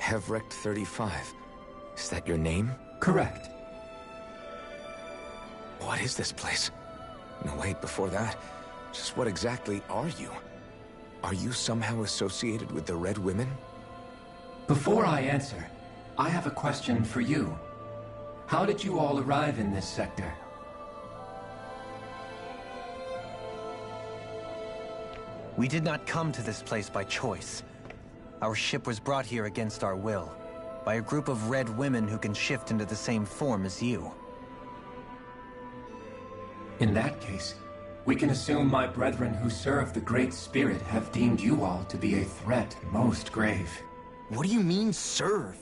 Hevrect 35. Is that your name? Correct. What is this place? No, wait, before that, just what exactly are you? Are you somehow associated with the Red Women? Before I answer, I have a question for you. How did you all arrive in this sector? We did not come to this place by choice. Our ship was brought here against our will, by a group of Red Women who can shift into the same form as you. In that case, we can assume my brethren who serve the Great Spirit have deemed you all to be a threat most grave. What do you mean, serve?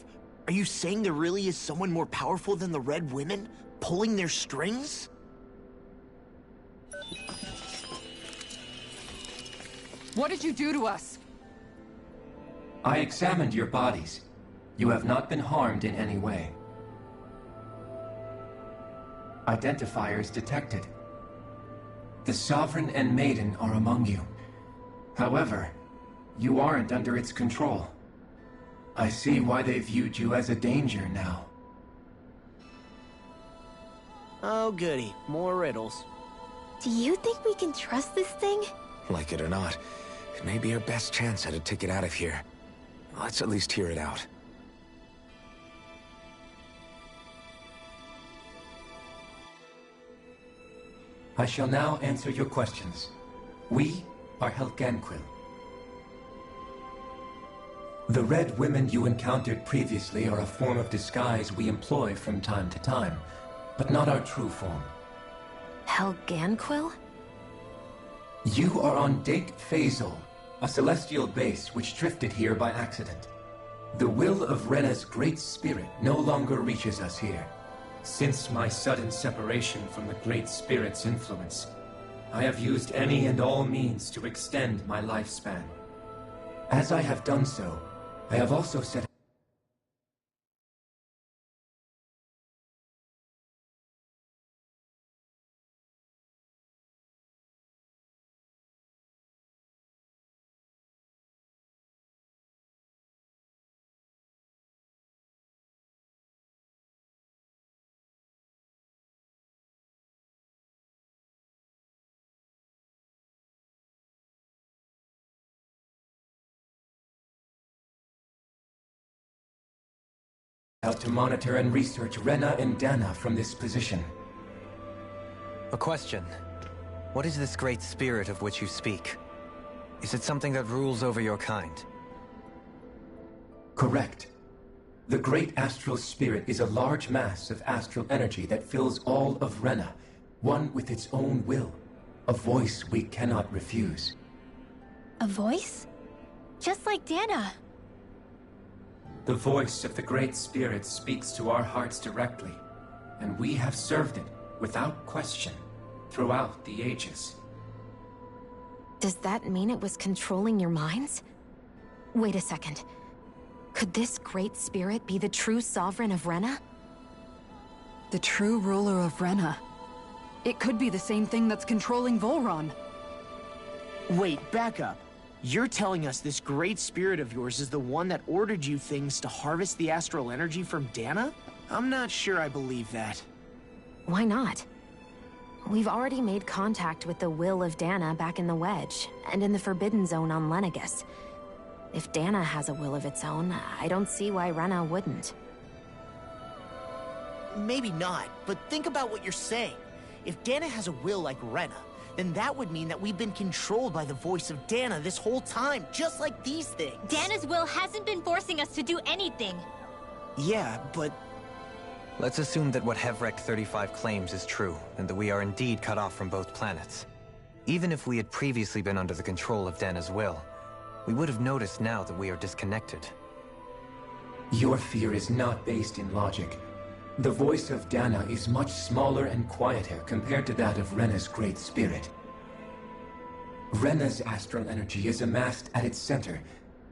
Are you saying there really is someone more powerful than the Red Women, pulling their strings? What did you do to us? I examined your bodies. You have not been harmed in any way. Identifiers detected. The Sovereign and Maiden are among you. However, you aren't under its control. I see why they viewed you as a danger now. Oh goody, more riddles. Do you think we can trust this thing? Like it or not, it may be our best chance at a ticket out of here. Let's at least hear it out. I shall now answer your questions. We are Helganquil. The Red Women you encountered previously are a form of disguise we employ from time to time, but not our true form. Helganquil? You are on Dake Phasol, a celestial base which drifted here by accident. The will of Rena's great spirit no longer reaches us here. Since my sudden separation from the Great Spirit's influence, I have used any and all means to extend my lifespan. As I have done so, I have also set out to monitor and research Rena and Dana from this position. A question. What is this great spirit of which you speak? Is it something that rules over your kind? Correct. The Great Astral Spirit is a large mass of astral energy that fills all of Rena, one with its own will. A voice we cannot refuse. A voice? Just like Dana. The voice of the Great Spirit speaks to our hearts directly, and we have served it, without question, throughout the ages. Does that mean it was controlling your minds? Wait a second. Could this Great Spirit be the true Sovereign of Rena? The true ruler of Rena. It could be the same thing that's controlling Volron. Wait, back up. You're telling us this great spirit of yours is the one that ordered you things to harvest the astral energy from Dana? I'm not sure I believe that. Why not? We've already made contact with the will of Dana back in the Wedge, and in the Forbidden Zone on Lenegis. If Dana has a will of its own, I don't see why Rena wouldn't. Maybe not, but think about what you're saying. If Dana has a will like Rena, then that would mean that we've been controlled by the voice of Dana this whole time, just like these things. Dana's will hasn't been forcing us to do anything. Yeah, but... Let's assume that what Hevrek 35 claims is true, and that we are indeed cut off from both planets. Even if we had previously been under the control of Dana's will, we would have noticed now that we are disconnected. Your fear is not based in logic. The voice of Dana is much smaller and quieter compared to that of Rena's Great Spirit. Rena's astral energy is amassed at its center,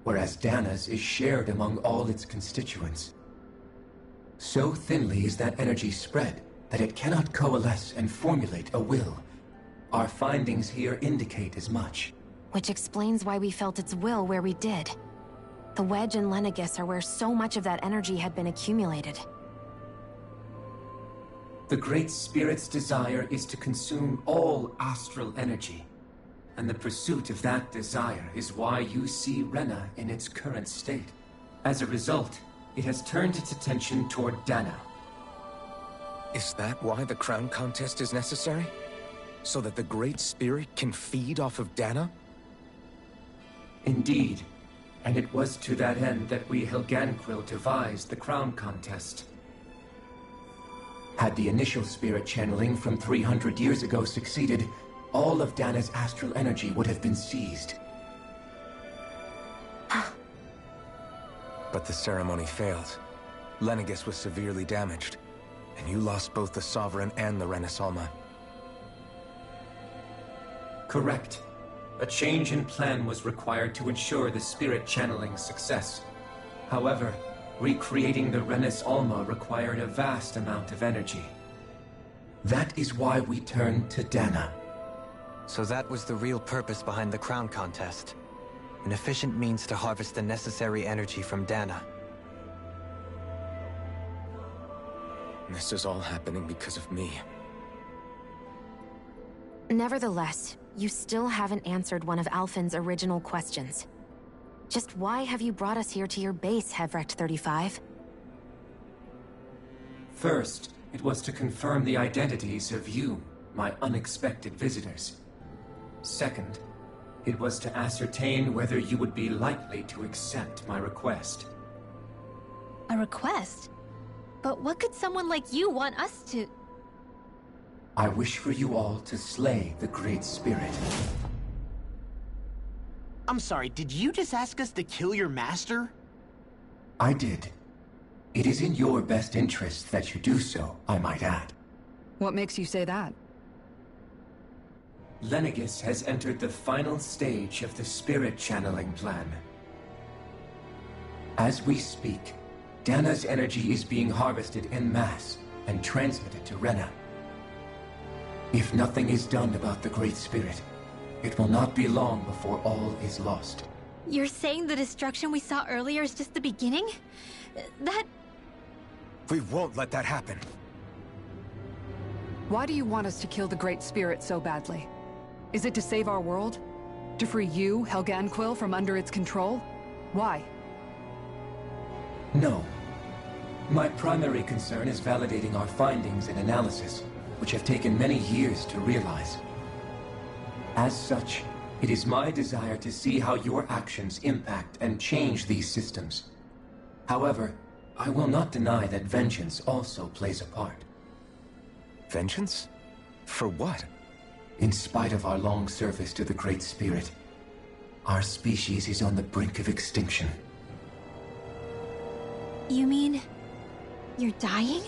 whereas Dana's is shared among all its constituents. So thinly is that energy spread that it cannot coalesce and formulate a will. Our findings here indicate as much. Which explains why we felt its will where we did. The Wedge and Lenegis are where so much of that energy had been accumulated. The Great Spirit's desire is to consume all astral energy. And the pursuit of that desire is why you see Rena in its current state. As a result, it has turned its attention toward Dana. Is that why the crown contest is necessary? So that the Great Spirit can feed off of Dana? Indeed. And it was to that end that we Helganquil devised the crown contest. Had the initial spirit channeling from 300 years ago succeeded, all of Dana's astral energy would have been seized. But the ceremony failed. Lenegis was severely damaged, and you lost both the Sovereign and the Renis Alma. Correct. A change in plan was required to ensure the spirit channeling's success. However, recreating the Renis Alma required a vast amount of energy. That is why we turned to Dana. So that was the real purpose behind the crown contest. An efficient means to harvest the necessary energy from Dana. This is all happening because of me. Nevertheless, you still haven't answered one of Alphen's original questions. Just why have you brought us here to your base, Hevrecht 35? First, it was to confirm the identities of you, my unexpected visitors. Second, it was to ascertain whether you would be likely to accept my request. A request? But what could someone like you want us to... I wish for you all to slay the Great Spirit. I'm sorry, did you just ask us to kill your master? I did. It is in your best interest that you do so, I might add. What makes you say that? Lenegis has entered the final stage of the spirit channeling plan. As we speak, Dana's energy is being harvested en masse and transmitted to Rena. If nothing is done about the Great Spirit, it will not be long before all is lost. You're saying the destruction we saw earlier is just the beginning? That... We won't let that happen. Why do you want us to kill the Great Spirit so badly? Is it to save our world? To free you, Helga Anquil, from under its control? Why? No. My primary concern is validating our findings and analysis, which have taken many years to realize. As such, it is my desire to see how your actions impact and change these systems. However, I will not deny that vengeance also plays a part. Vengeance? For what? In spite of our long service to the Great Spirit, our species is on the brink of extinction. You mean... you're dying?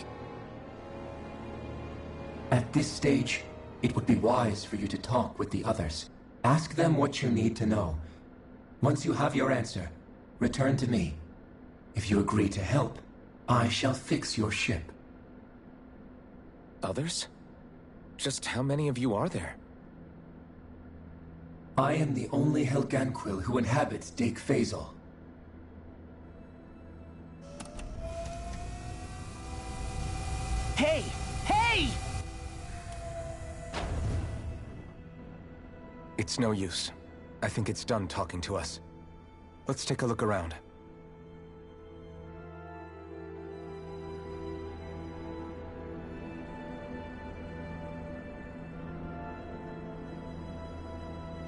At this stage, it would be wise for you to talk with the others. Ask them what you need to know. Once you have your answer, return to me. If you agree to help, I shall fix your ship. Others? Just how many of you are there? I am the only Helganquil who inhabits Dake Faisal. Hey! Hey! It's no use. I think it's done talking to us. Let's take a look around.